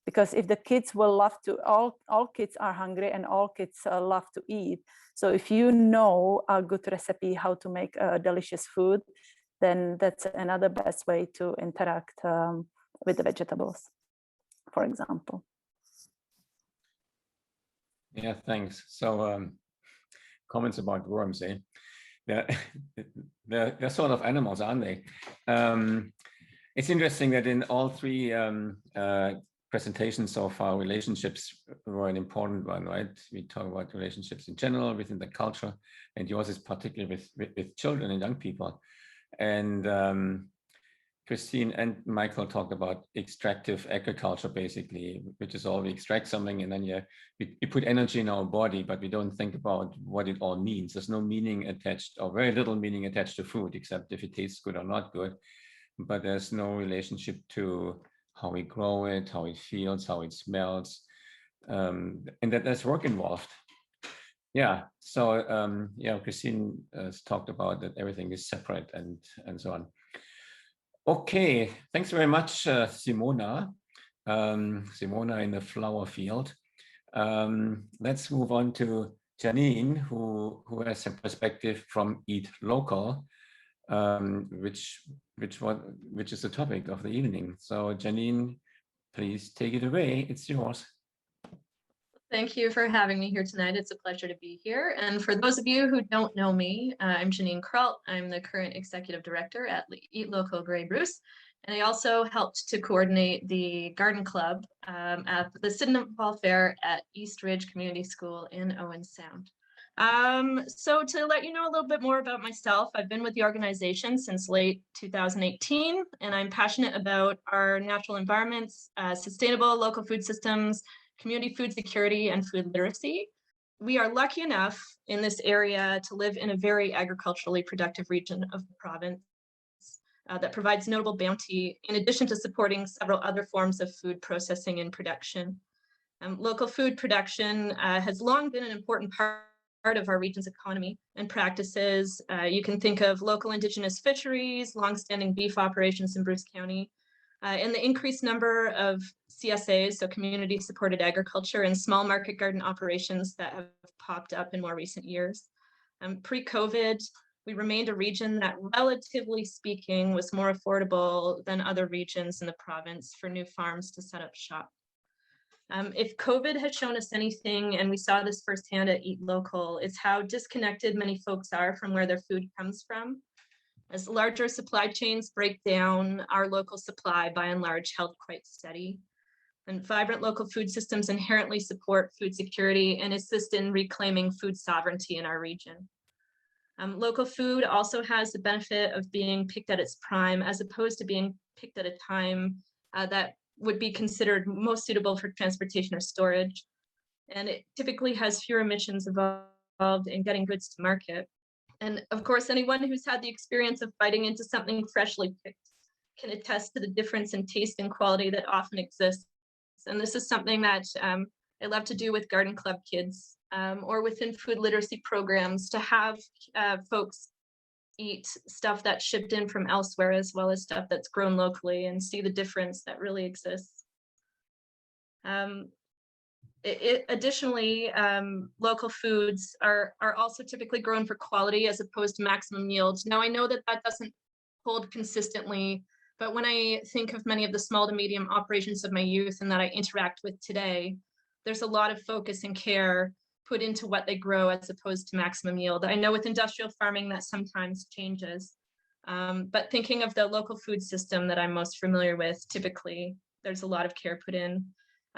Because if the kids will love to, all kids are hungry and all kids love to eat. So if you know a good recipe how to make a delicious food, then that's another best way to interact with the vegetables, for example. Yeah, thanks. So comments about worms, eh? They're sort of animals, aren't they? It's interesting that in all three presentations so far, relationships were an important one, right? We talk about relationships in general within the culture, and yours is particularly with children and young people. And Kristine and Michael talked about extractive agriculture, basically, which is all we extract something and then we put energy in our body, but we don't think about what it all means. There's no meaning attached, or very little meaning attached to food, except if it tastes good or not good. But there's no relationship to how we grow it, how it feels, how it smells, and that there's work involved. Yeah, so yeah, Kristine has talked about that everything is separate and so on. Okay, thanks very much, Simona. Simona in the flower field. Let's move on to Jeanine, who has a perspective from Eat Local, which is the topic of the evening. So Jeanine, please take it away. It's yours. Thank you for having me here tonight. It's a pleasure to be here. And for those of you who don't know me, I'm Jeanine Kralt. I'm the current executive director at Eat Local Grey Bruce. And I also helped to coordinate the garden club at the Sydney Fall Fair at East Ridge Community School in Owen Sound. So to let you know a little bit more about myself, I've been with the organization since late 2018, and I'm passionate about our natural environments, sustainable local food systems, community food security, and food literacy. We are lucky enough in this area to live in a very agriculturally productive region of the province that provides notable bounty, in addition to supporting several other forms of food processing and production. Local food production has long been an important part of our region's economy and practices. You can think of local Indigenous fisheries, longstanding beef operations in Bruce County, and the increased number of CSAs, so community supported agriculture, and small market garden operations that have popped up in more recent years. Pre-COVID, we remained a region that, relatively speaking, was more affordable than other regions in the province for new farms to set up shop. If COVID has shown us anything, and we saw this firsthand at Eat Local, it's how disconnected many folks are from where their food comes from. As larger supply chains break down, our local supply, by and large, held quite steady. And vibrant local food systems inherently support food security and assist in reclaiming food sovereignty in our region. Local food also has the benefit of being picked at its prime, as opposed to being picked at a time that would be considered most suitable for transportation or storage. And it typically has fewer emissions involved in getting goods to market. And of course, anyone who's had the experience of biting into something freshly picked can attest to the difference in taste and quality that often exists. And this is something that I love to do with garden club kids or within food literacy programs, to have folks eat stuff that's shipped in from elsewhere, as well as stuff that's grown locally, and see the difference that really exists. Additionally, local foods are also typically grown for quality as opposed to maximum yield. Now, I know that that doesn't hold consistently, but when I think of many of the small to medium operations of my youth and that I interact with today, there's a lot of focus and care put into what they grow as opposed to maximum yield. I know with industrial farming that sometimes changes, but thinking of the local food system that I'm most familiar with, typically there's a lot of care put in.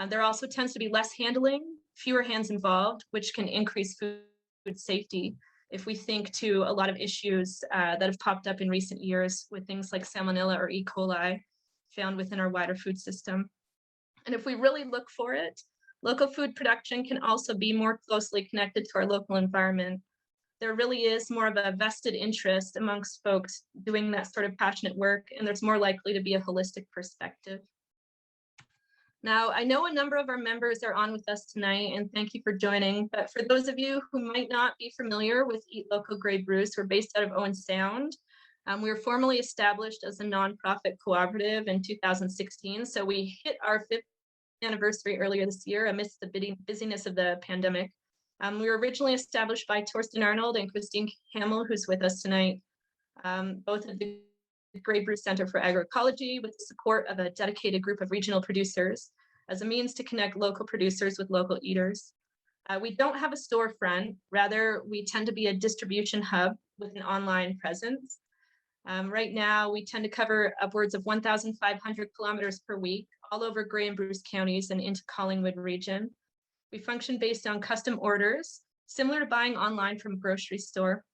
There also tends to be less handling, fewer hands involved, which can increase food safety. If we think to a lot of issues that have popped up in recent years with things like Salmonella or E. coli found within our wider food system. And if we really look for it, local food production can also be more closely connected to our local environment. there really is more of a vested interest amongst folks doing that sort of passionate work, and there's more likely to be a holistic perspective. Now, I know a number of our members are on with us tonight, and thank you for joining, but for those of you who might not be familiar with Eat Local Grey Bruce, we're based out of Owen Sound. We were formally established as a nonprofit cooperative in 2016, so we hit our 5th anniversary earlier this year amidst the busyness of the pandemic. We were originally established by Torsten Arnold and Kristine Hammell, who's with us tonight, both of the Grey Bruce Center for Agroecology, with the support of a dedicated group of regional producers as a means to connect local producers with local eaters. We don't have a storefront, rather we tend to be a distribution hub with an online presence. Right now, we tend to cover upwards of 1,500 kilometers per week, all over Grey and Bruce counties and into Collingwood region. We function based on custom orders, similar to buying online from a grocery store.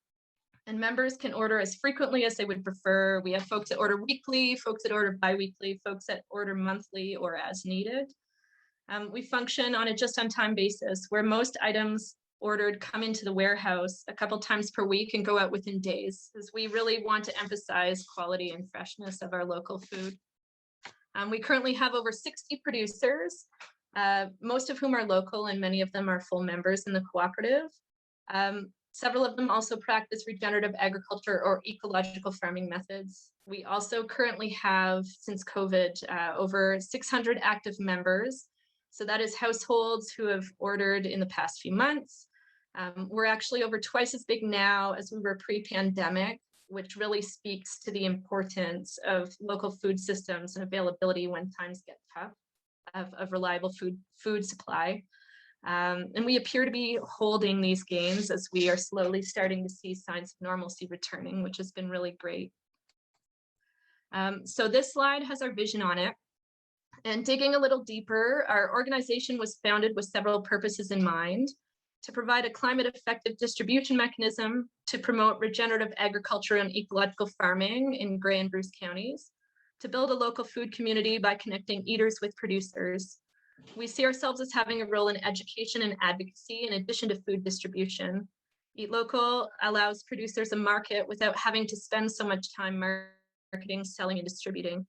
And members can order as frequently as they would prefer. We have folks that order weekly, folks that order bi-weekly, folks that order monthly or as needed. We function on a just-on-time basis, where most items ordered come into the warehouse a couple times per week and go out within days, as we really want to emphasize quality and freshness of our local food. We currently have over 60 producers, most of whom are local, and many of them are full members in the cooperative. Several of them also practice regenerative agriculture or ecological farming methods. We also currently have, since COVID, over 600 active members. So that is households who have ordered in the past few months. We're actually over twice as big now as we were pre-pandemic, which really speaks to the importance of local food systems and availability when times get tough, of reliable food supply. And we appear to be holding these gains as we are slowly starting to see signs of normalcy returning, which has been really great. So this slide has our vision on it. And digging a little deeper, our organization was founded with several purposes in mind: to provide a climate-effective distribution mechanism, to promote regenerative agriculture and ecological farming in Grey and Bruce counties, to build a local food community by connecting eaters with producers. We see ourselves as having a role in education and advocacy in addition to food distribution. Eat Local allows producers a market without having to spend so much time marketing, selling, and distributing.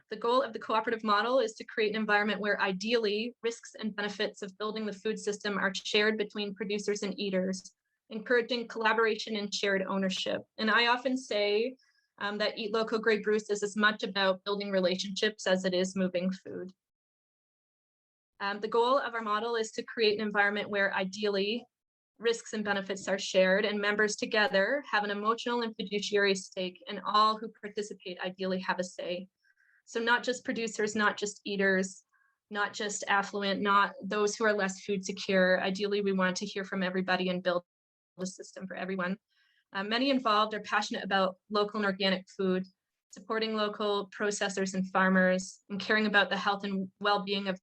The goal of the cooperative model is to create an environment where ideally risks and benefits of building the food system are shared between producers and eaters, encouraging collaboration and shared ownership. And I often say that Eat Local Grey Bruce is as much about building relationships as it is moving food. The goal of our model is to create an environment where ideally risks and benefits are shared and members together have an emotional and fiduciary stake, and all who participate ideally have a say. So not just producers, not just eaters, not just affluent, not those who are less food secure. Ideally, we want to hear from everybody and build a system for everyone. Many involved are passionate about local and organic food, supporting local processors and farmers, and caring about the health and well-being of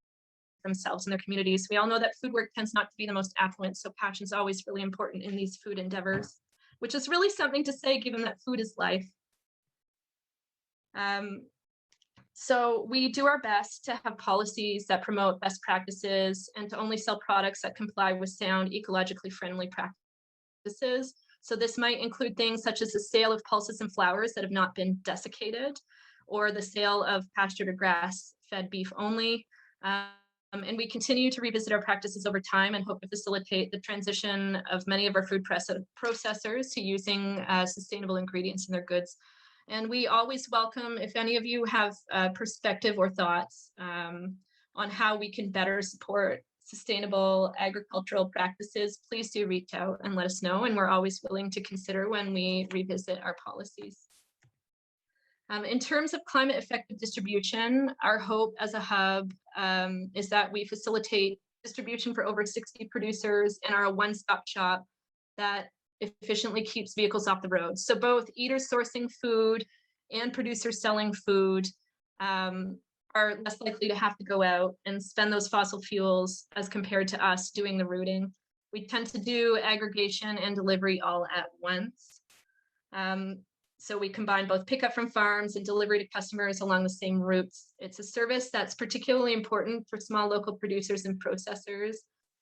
themselves and their communities. We all know that food work tends not to be the most affluent, so passion is always really important in these food endeavors, which is really something to say given that food is life. So we do our best to have policies that promote best practices and to only sell products that comply with sound, ecologically friendly practices. So this might include things such as the sale of pulses and flowers that have not been desiccated, or the sale of pastured or grass-fed beef only. And we continue to revisit our practices over time and hope to facilitate the transition of many of our food processors to using sustainable ingredients in their goods. And we always welcome, if any of you have perspective or thoughts on how we can better support sustainable agricultural practices, please do reach out and let us know. And we're always willing to consider when we revisit our policies. In terms of climate effective distribution, our hope as a hub is that we facilitate distribution for over 60 producers and are a one-stop shop that efficiently keeps vehicles off the road. So both eaters sourcing food and producers selling food are less likely to have to go out and spend those fossil fuels as compared to us doing the routing. We tend to do aggregation and delivery all at once. So we combine both pickup from farms and delivery to customers along the same routes. It's a service that's particularly important for small local producers and processors,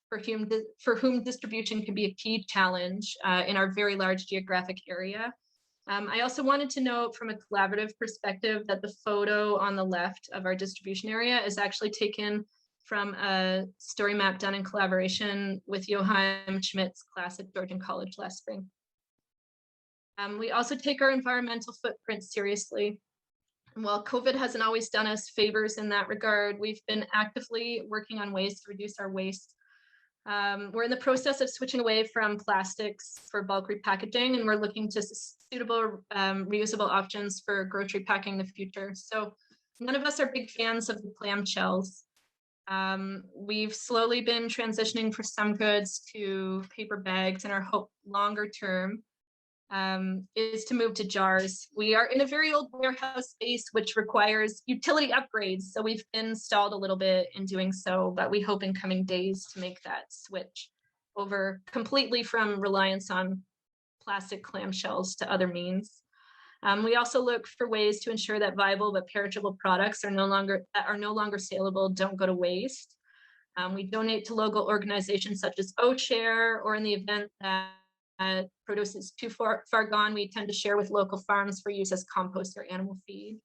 for whom distribution can be a key challenge in our very large geographic area. I also wanted to note from a collaborative perspective that the photo on the left of our distribution area is actually taken from a story map done in collaboration with Johann Schmidt's class at Georgian College last spring. We also take our environmental footprint seriously. And while COVID hasn't always done us favors in that regard, we've been actively working on ways to reduce our waste. We're in the process of switching away from plastics for bulk repackaging, and we're looking to suitable reusable options for grocery packing in the future. So none of us are big fans of the clamshells. We've slowly been transitioning for some goods to paper bags, and our hope longer term is to move to jars. We are in a very old warehouse space, which requires utility upgrades. So we've been installed a little bit in doing so, but we hope in coming days to make that switch over completely from reliance on plastic clamshells to other means. We also look for ways to ensure that viable but perishable products are no longer saleable, don't go to waste. We donate to local organizations such as OShare, or in the event that produce is too far gone, we tend to share with local farms for use as compost or animal feed.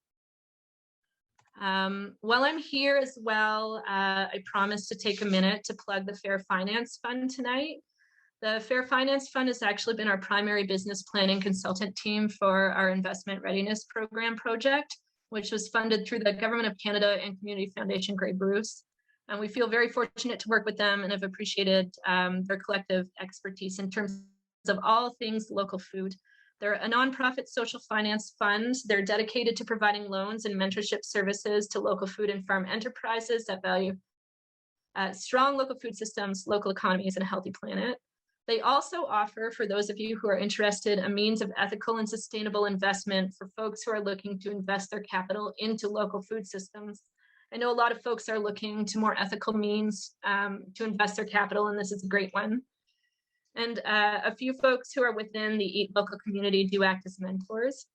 While I'm here as well, I promised to take a minute to plug the Fair Finance Fund tonight. The Fair Finance Fund has actually been our primary business planning consultant team for our investment readiness program project, which was funded through the Government of Canada and Community Foundation Grey Bruce. And we feel very fortunate to work with them and have appreciated their collective expertise in terms of all things local food. They're a nonprofit social finance fund. They're dedicated to providing loans and mentorship services to local food and farm enterprises that value strong local food systems, local economies, and a healthy planet. They also offer, for those of you who are interested, a means of ethical and sustainable investment for folks who are looking to invest their capital into local food systems. I know a lot of folks are looking to more ethical means to invest their capital, and this is a great one. And a few folks who are within the Eat Local community do act as mentors.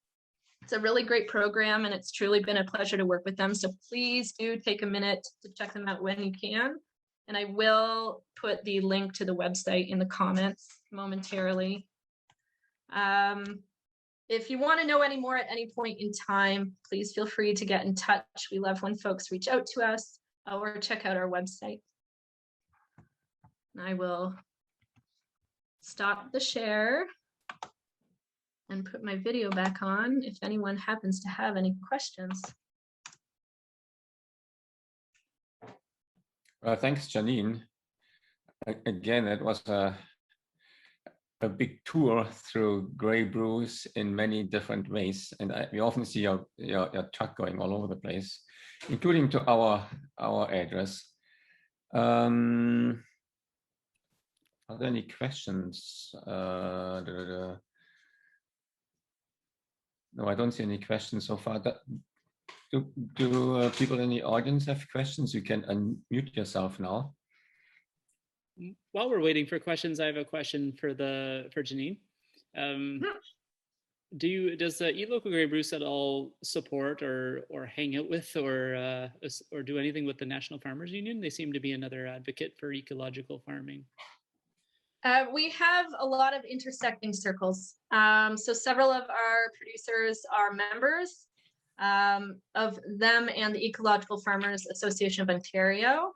It's a really great program, and it's truly been a pleasure to work with them. So please do take a minute to check them out when you can. And I will put the link to the website in the comments momentarily. If you want to know any more at any point in time, please feel free to get in touch. We love when folks reach out to us or check out our website. And I will stop the share and put my video back on if anyone happens to have any questions. Thanks, Jeanine. Again, it was a big tour through Grey Bruce in many different ways, and we often see your truck going all over the place, including to our address. Are there any questions? No, I don't see any questions so far. Do people in the audience have questions? You can unmute yourself now. While we're waiting for questions, I have a question for Jeanine. Does the Eat Local Grey Bruce at all support or hang out with or do anything with the National Farmers Union? They seem to be another advocate for ecological farming. We have a lot of intersecting circles. So several of our producers are members of them and the Ecological Farmers Association of Ontario.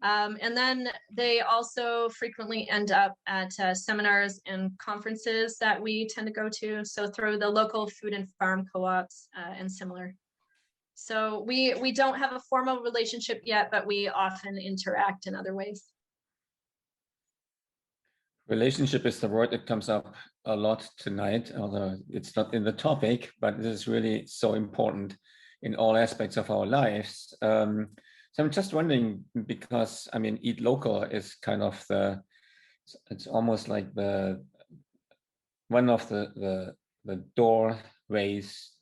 And then they also frequently end up at seminars and conferences that we tend to go to. So through the local food and farm co-ops and similar. So we don't have a formal relationship yet, but we often interact in other ways. Relationship is the word that comes up a lot tonight, although it's not in the topic, but this is really so important in all aspects of our lives. So I'm just wondering, because I mean, Eat Local is kind of it's almost like one of the doorways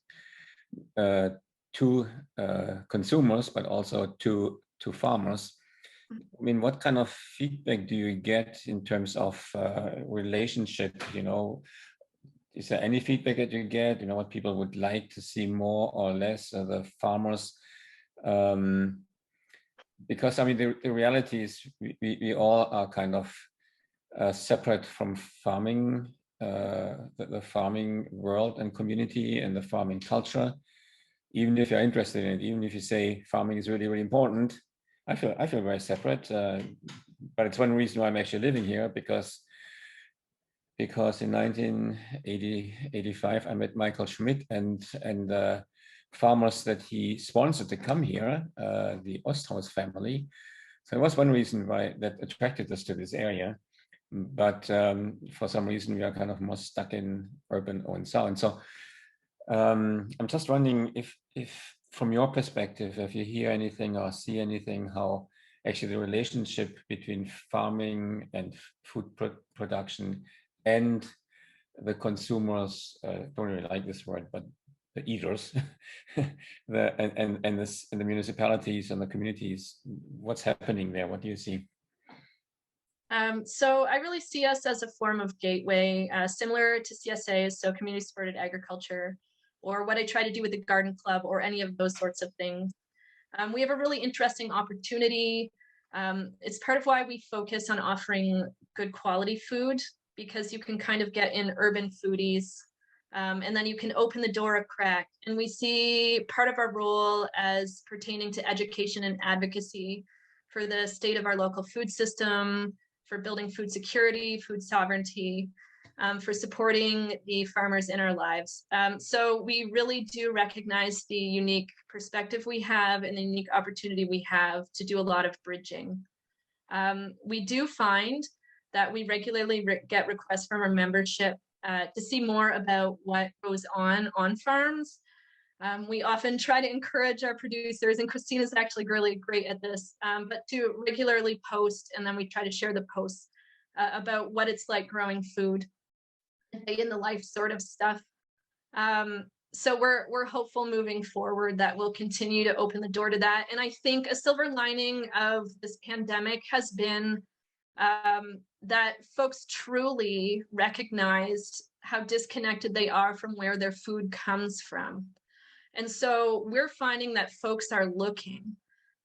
to consumers, but also to farmers. I mean, what kind of feedback do you get in terms of relationship? You know, is there any feedback that you get? You know, what people would like to see more or less? The farmers because I mean, the reality is we all are kind of separate from farming, the farming world and community and the farming culture. Even if you're interested in it, even if you say farming is really, really important, I feel very separate. But it's one reason why I'm actually living here, because in 1985 I met Michael Schmidt and farmers that he sponsored to come here, the Osthaus family. So it was one reason why that attracted us to this area. But for some reason we are kind of more stuck in urban own sound. So I'm just wondering if from your perspective, if you hear anything or see anything, how actually the relationship between farming and food production and the consumers, don't really like this word, but the eaters, and the municipalities and the communities, what's happening there? What do you see? So I really see us as a form of gateway, similar to CSA, so community supported agriculture, or what I try to do with the garden club or any of those sorts of things. We have a really interesting opportunity. It's part of why we focus on offering good quality food, because you can kind of get in urban foodies, and then you can open the door a crack. And we see part of our role as pertaining to education and advocacy for the state of our local food system, for building food security, food sovereignty, for supporting the farmers in our lives. So we really do recognize the unique perspective we have and the unique opportunity we have to do a lot of bridging. We do find that we regularly get requests from our membership to see more about what goes on farms. We often try to encourage our producers, and Kristine is actually really great at this, but to regularly post, and then we try to share the posts about what it's like growing food, day in the life sort of stuff. So we're hopeful moving forward that we'll continue to open the door to that. And I think a silver lining of this pandemic has been that folks truly recognized how disconnected they are from where their food comes from. And so we're finding that folks are looking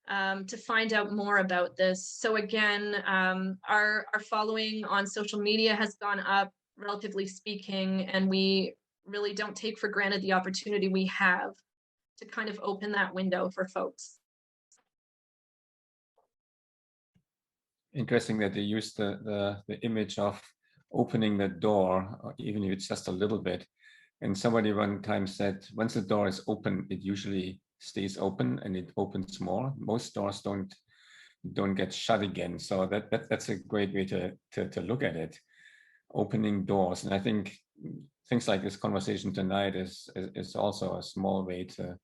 to find out more about this. So again, our following on social media has gone up, relatively speaking, and we really don't take for granted the opportunity we have to kind of open that window for folks. Interesting that they use the image of opening the door, even if it's just a little bit. And somebody one time said, once the door is open, it usually stays open and it opens more. Most doors don't get shut again. So that's a great way to look at it, opening doors. And I think things like this conversation tonight is also a small way to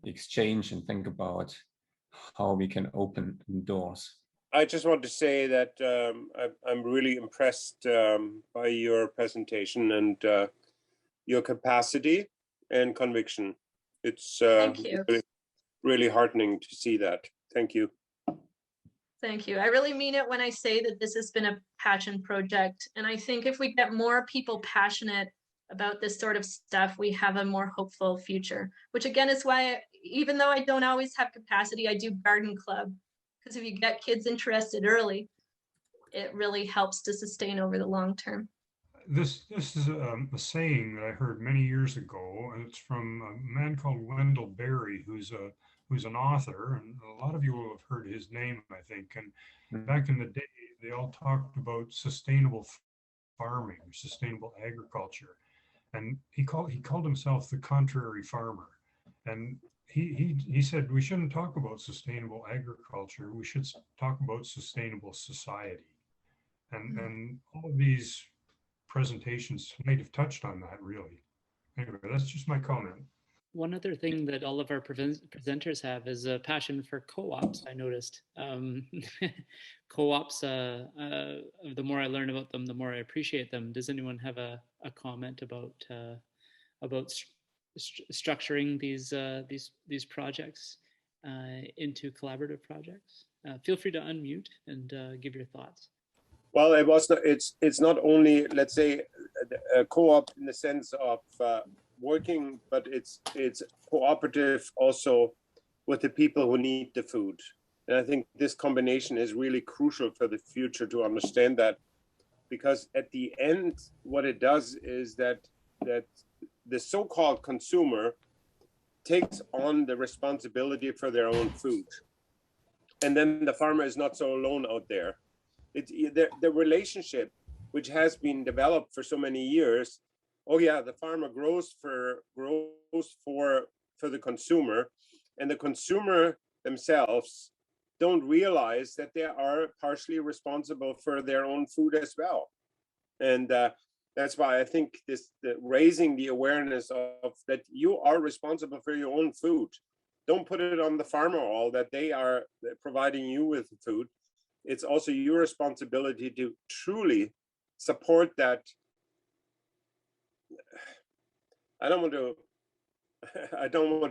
exchange and think about how we can open doors. I just want to say that I'm really impressed by your presentation and your capacity and conviction. It's Thank you. really heartening to see that. Thank you. Thank you. I really mean it when I say that this has been a passion project. And I think if we get more people passionate about this sort of stuff, we have a more hopeful future, which again is why, even though I don't always have capacity, I do garden club. Because if you get kids interested early, it really helps to sustain over the long term. This is a saying that I heard many years ago, and it's from a man called Wendell Berry, who's an author, and a lot of you will have heard his name, I think. And back in the day, they all talked about sustainable farming, sustainable agriculture, and he called himself the contrary farmer. And he said we shouldn't talk about sustainable agriculture. We should talk about sustainable society. And all of these presentations might have touched on that, really. Anyway, that's just my comment. One other thing that all of our presenters have is a passion for co-ops, I noticed. Co-ops, the more I learn about them, the more I appreciate them. Does anyone have a comment about structuring these projects into collaborative projects? Feel free to unmute and give your thoughts. Well, it's not only, let's say, a co-op in the sense of working, but it's cooperative also with the people who need the food. And I think this combination is really crucial for the future to understand that, because at the end, what it does is that the so-called consumer takes on the responsibility for their own food. And then the farmer is not so alone out there. The relationship, which has been developed for so many years, oh yeah, the farmer grows for the consumer, and the consumer themselves don't realize that they are partially responsible for their own food as well. And that's why I think raising the awareness of that you are responsible for your own food. Don't put it on the farmer all that they are providing you with food. It's also your responsibility to truly support that. I don't want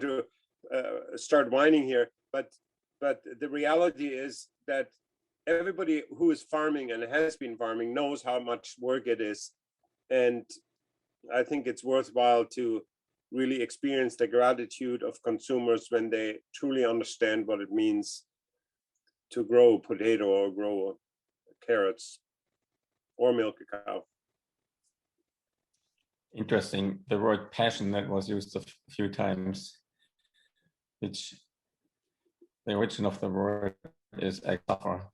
to start whining here, but the reality is that everybody who is farming and has been farming knows how much work it is. And I think it's worthwhile to really experience the gratitude of consumers when they truly understand what it means to grow a potato or grow carrots or milk a cow. Interesting. The word passion that was used a few times, which the origin of the word is suffer.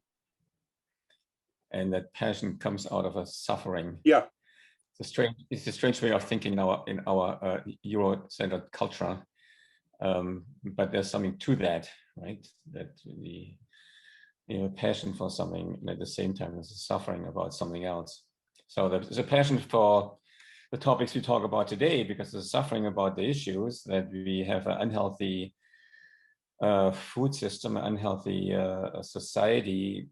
And that passion comes out of a suffering. Yeah. It's a strange way of thinking in our Euro-centered culture, but there's something to that, right? That the passion for something, and at the same time there's a suffering about something else. So there's a passion for the topics we talk about today, because there's suffering about the issues that we have an unhealthy food system, an unhealthy society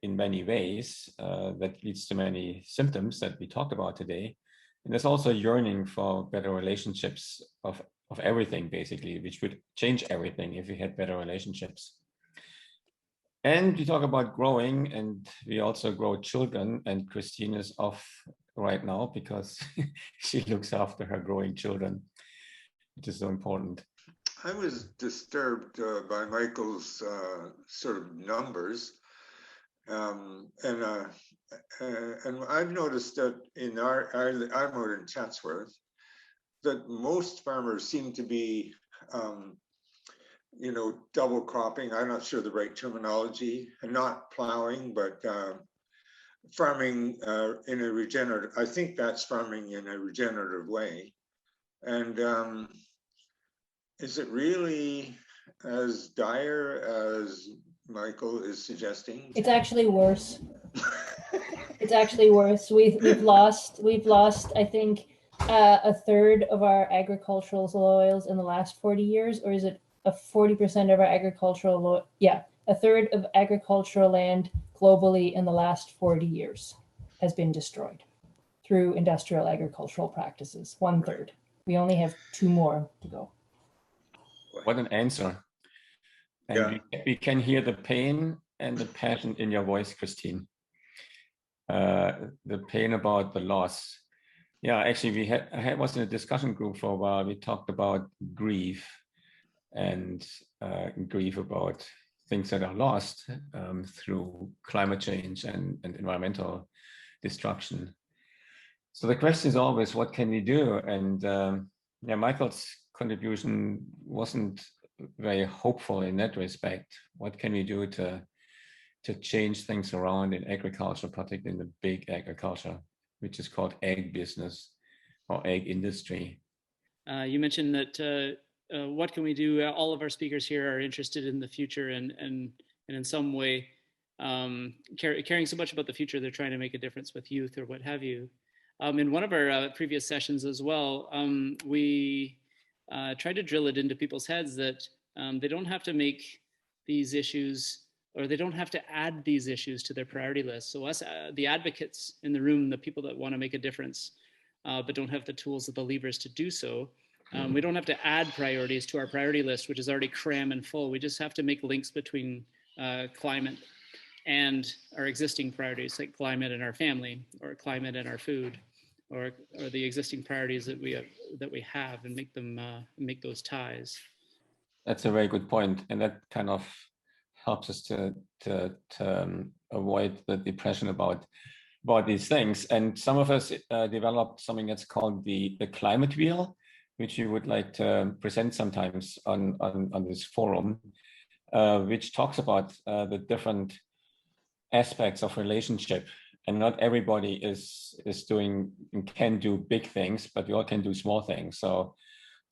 in many ways that leads to many symptoms that we talked about today. And there's also yearning for better relationships of everything, basically, which would change everything if we had better relationships. And we talk about growing, and we also grow children, and Kristine is off right now because she looks after her growing children, which is so important. I was disturbed by Michael's sort of numbers. And I've noticed that in I'm out in Chatsworth, that most farmers seem to be, double cropping. I'm not sure the right terminology, and not plowing, but farming in a regenerative. I think that's farming in a regenerative way. And is it really as dire as Michael is suggesting? It's actually worse. It's actually worse. We've lost, I think, a third of our agricultural soils in the last 40 years, or is it a 40% of our agricultural? Yeah, a third of agricultural land globally in the last 40 years has been destroyed through industrial agricultural practices. 1/3. We only have 2 more to go. What an answer. And we can hear the pain and the passion in your voice, Kristine. The pain about the loss. Yeah, actually, I was in a discussion group for a while. We talked about grief and grief about things that are lost through climate change and environmental destruction. So the question is always, what can we do? And Michael's contribution wasn't very hopeful in that respect. What can we do to change things around in agriculture, particularly in the big agriculture, which is called ag business or ag industry? You mentioned that what can we do? All of our speakers here are interested in the future and in some way caring so much about the future, they're trying to make a difference with youth or what have you. In one of our previous sessions as well, we tried to drill it into people's heads that they don't have to make these issues, or they don't have to add these issues to their priority list. So us, the advocates in the room, the people that want to make a difference, but don't have the tools or the levers to do so, we don't have to add priorities to our priority list, which is already cram and full. We just have to make links between climate and our existing priorities, like climate and our family, or climate and our food, or the existing priorities that we have, and make those ties. that's a very good point, and that kind of helps us to avoid the depression about these things. And some of us developed something that's called the climate wheel, which you would like to present sometimes on this forum, which talks about the different aspects of relationship. And not everybody is doing and can do big things, but we all can do small things. So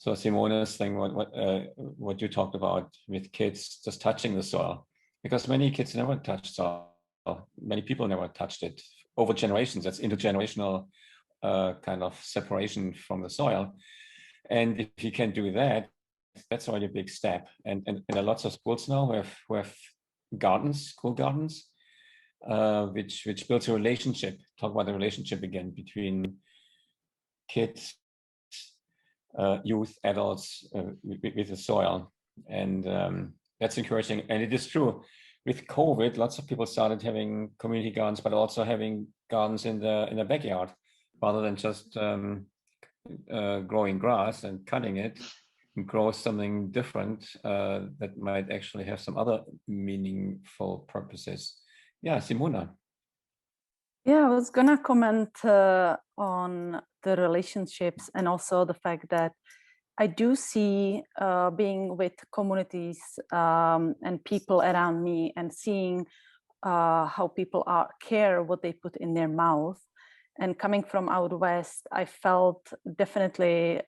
Simona's thing, what you talked about with kids just touching the soil, because many kids never touch soil. Many people never touched it over generations. That's intergenerational kind of separation from the soil. And if you can do that, that's already a big step. And there are lots of schools now who have gardens, school gardens, which builds a relationship. Talk about the relationship again between kids, youth, adults with the soil. And that's encouraging. And it is true. With COVID, lots of people started having community gardens, but also having gardens in the backyard, rather than just growing grass and cutting it, and grow something different that might actually have some other meaningful purposes. Yeah, Simona. Yeah, I was gonna comment on the relationships and also the fact that I do see being with communities and people around me and seeing how people care what they put in their mouth. And coming from out west, I felt definitely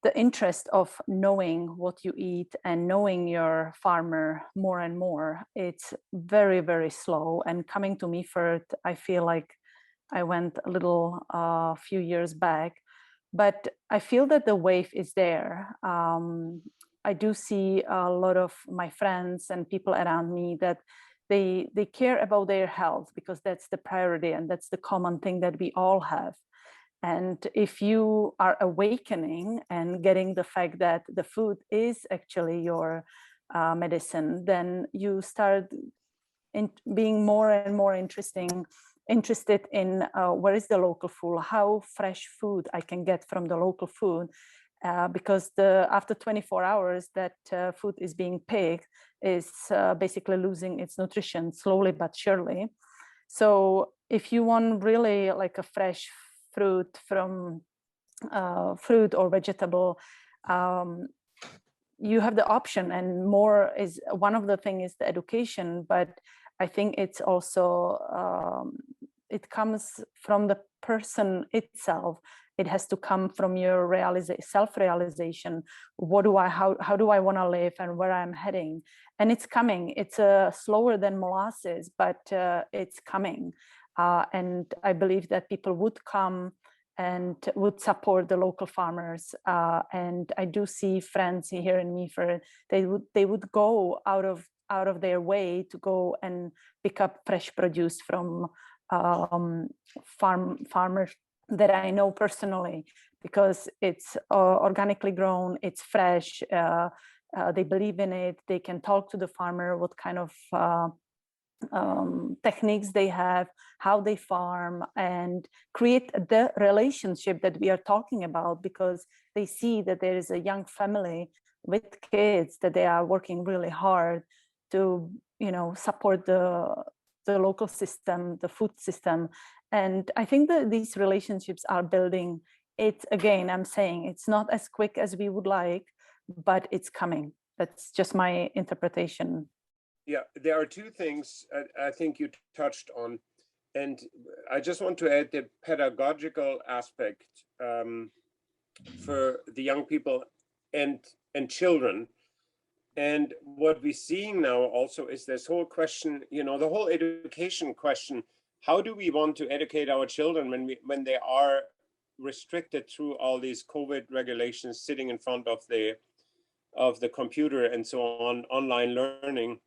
the interest of knowing what you eat and knowing your farmer more and more. It's very, very slow. And coming to me first, I feel like I went a little few years back, but I feel that the wave is there. I do see a lot of my friends and people around me that they care about their health, because that's the priority and that's the common thing that we all have. And if you are awakening and getting the fact that the food is actually your medicine, then you start being more and more interested in where is the local food, how fresh food I can get from the local food, because after 24 hours that food is being picked is basically losing its nutrition slowly but surely. So if you want really like a fresh fruit from fruit or vegetable, you have the option, and more is one of the things is the education, but I think it's also it comes from the person itself. It has to come from your self-realization. How do I want to live and where I'm heading? And it's coming. It's slower than molasses, but it's coming. And I believe that people would come and would support the local farmers. And I do see friends here in Meaford, they would go out of their way to go and pick up fresh produce from farmers that I know personally, because it's organically grown, it's fresh, they believe in it, they can talk to the farmer what kind of techniques they have, how they farm, and create the relationship that we are talking about, because they see that there is a young family with kids that they are working really hard to, support the local system, the food system. And I think that these relationships are building. It again, I'm saying it's not as quick as we would like, but it's coming. That's just my interpretation. Yeah, there are two things I think you touched on, and I just want to add the pedagogical aspect for the young people and children. And what we're seeing now also is this whole question, the whole education question. How do we want to educate our children when they are restricted through all these COVID regulations, sitting in front of the computer and so on, online learning,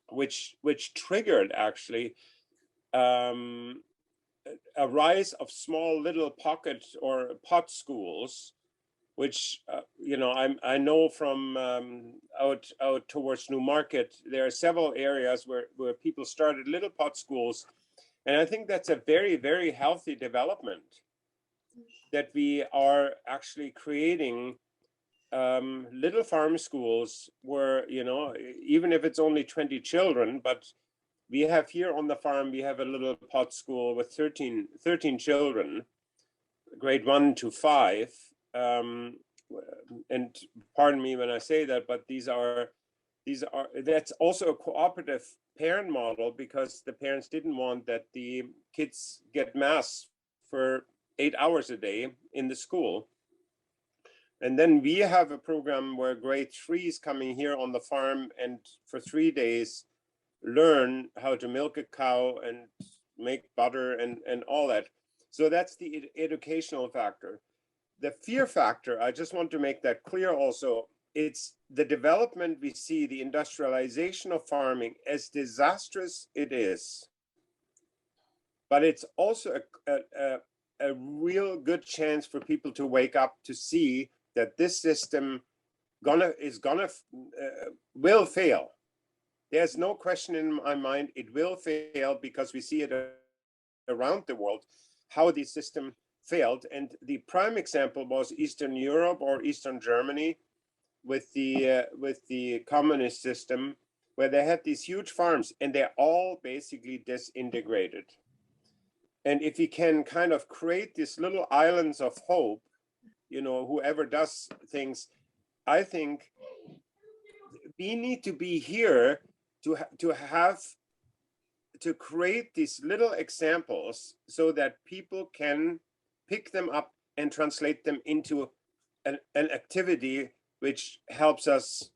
which triggered actually a rise of small little pocket or pot schools, which I know from out towards Newmarket, there are several areas where people started little pot schools, and I think that's a very, very healthy development, that we are actually creating little farm schools where, you know, even if it's only 20 children, but we have here on the farm, we have a little pot school with 13 children, grade 1 to 5. And pardon me when I say that, but that's also a cooperative parent model, because the parents didn't want that the kids get mass for 8 hours a day in the school. And then we have a program where grade 3 is coming here on the farm and for 3 days learn how to milk a cow and make butter and all that. So that's the educational factor. The fear factor, I just want to make that clear also, it's the development we see, the industrialization of farming, as disastrous it is. But it's also a real good chance for people to wake up to see that this system will fail. There's no question in my mind, it will fail, because we see it around the world, how the system failed. And the prime example was Eastern Europe or Eastern Germany with the communist system, where they had these huge farms and they're all basically disintegrated. And if we can kind of create these little islands of hope, you know, whoever does things, I think we need to be here to create these little examples so that people can pick them up and translate them into an activity which helps us,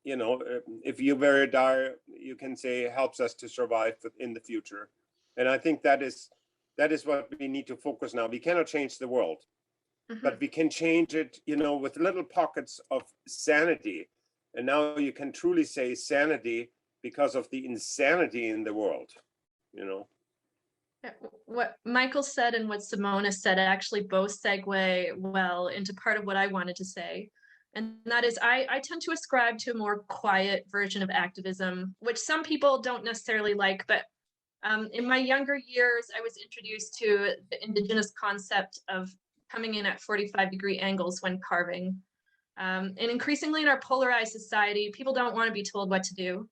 you know, if you're very dire, you can say helps us to survive in the future. And I think that is what we need to focus now. We cannot change the world, but we can change it, you know, with little pockets of sanity. And now you can truly say sanity because of the insanity in the world, you know. What Michael said and what Simona said actually both segue well into part of what I wanted to say. And that is, I tend to ascribe to a more quiet version of activism, which some people don't necessarily like. But in my younger years, I was introduced to the indigenous concept of coming in at 45-degree angles when carving. And increasingly in our polarized society, people don't want to be told what to do.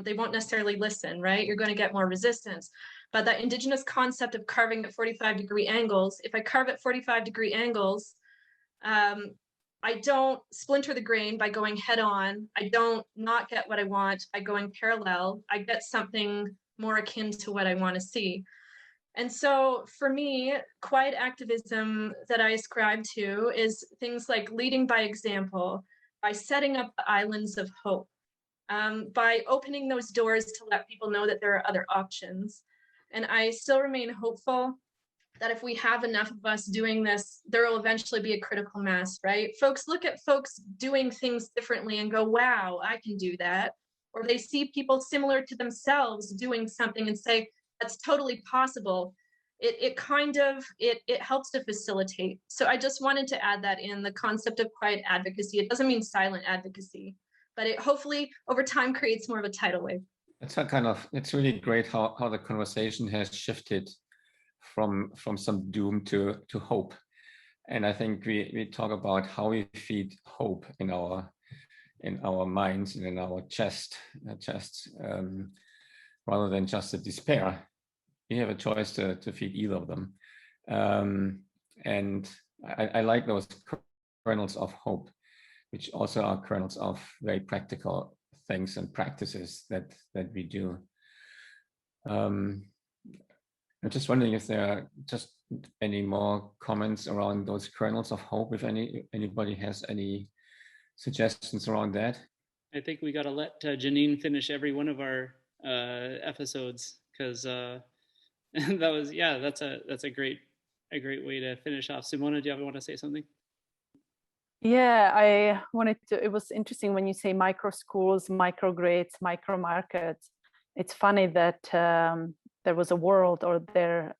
They won't necessarily listen, right? You're going to get more resistance. But that indigenous concept of carving at 45-degree angles, if I carve at 45-degree angles, I don't splinter the grain by going head on. I don't not get what I want by going parallel. I get something more akin to what I want to see. And so for me, quiet activism that I ascribe to is things like leading by example, by setting up islands of hope, by opening those doors to let people know that there are other options. And I still remain hopeful that if we have enough of us doing this, there will eventually be a critical mass, right? Folks look at folks doing things differently and go, wow, I can do that. Or they see people similar to themselves doing something and say, that's totally possible. It helps to facilitate. So I just wanted to add that in, the concept of quiet advocacy. It doesn't mean silent advocacy, but it hopefully over time creates more of a tidal wave. It's really great how the conversation has shifted from some doom to hope. And I think we talk about how we feed hope in our minds and in our chests, rather than just the despair. We have a choice to feed either of them. And I like those kernels of hope, which also are kernels of very practical things and practices that we do. I'm just wondering if there are just any more comments around those kernels of hope, if anybody has any suggestions around that. I think we got to let Jeanine finish every one of our episodes, because that's a great way to finish off. Simona, do you ever want to say something? Yeah, I wanted to, it was interesting when you say micro schools, micro grids, micro markets. It's funny that there was a world, or there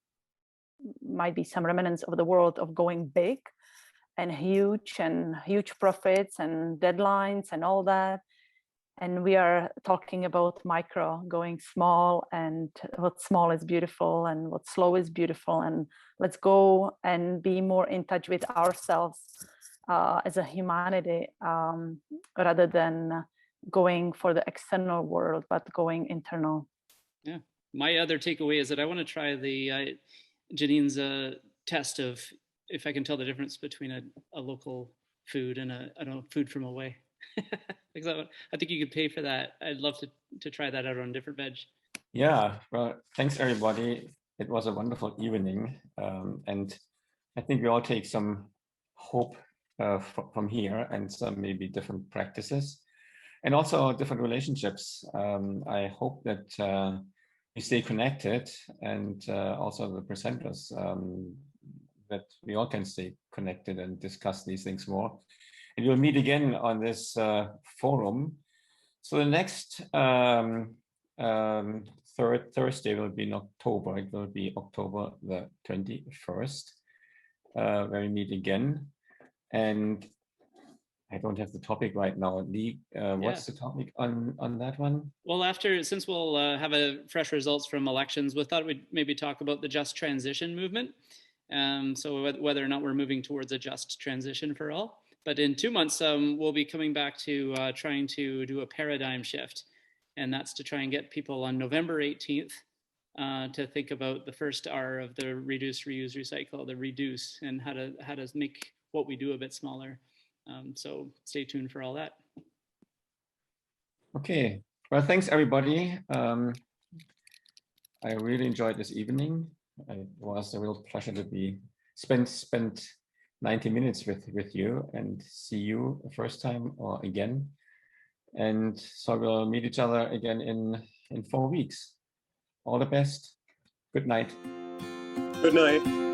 might be some remnants of the world of going big and huge profits and deadlines and all that. And we are talking about micro, going small, and what small is beautiful and what slow is beautiful. And let's go and be more in touch with ourselves. as a humanity, rather than going for the external world, but going internal. Yeah. My other takeaway is that I want to try the Jeanine's test of if I can tell the difference between a local food and a food from away. Because I think you could pay for that. I'd love to try that out on different veg. Yeah, well, thanks everybody. It was a wonderful evening, and I think we all take some hope from here and some maybe different practices and also different relationships. I hope that we stay connected, and also the presenters, that we all can stay connected and discuss these things more. And we'll meet again on this forum. So the next third Thursday will be in October. It will be October the 21st, where we meet again. And I don't have the topic right now. Lee, what's the topic on that one? Well, since we'll have fresh results from elections, we thought we'd maybe talk about the just transition movement. So whether or not we're moving towards a just transition for all. But in 2 months, we'll be coming back to trying to do a paradigm shift. And that's to try and get people on November 18th to think about the first R of the reduce, reuse, recycle, the reduce, and how to make what we do a bit smaller. So stay tuned for all that. Okay, well, thanks everybody. I really enjoyed this evening. It was a real pleasure to be spent 90 minutes with you and see you the first time or again. And so we'll meet each other again in 4 weeks. All the best. Good night. Good night.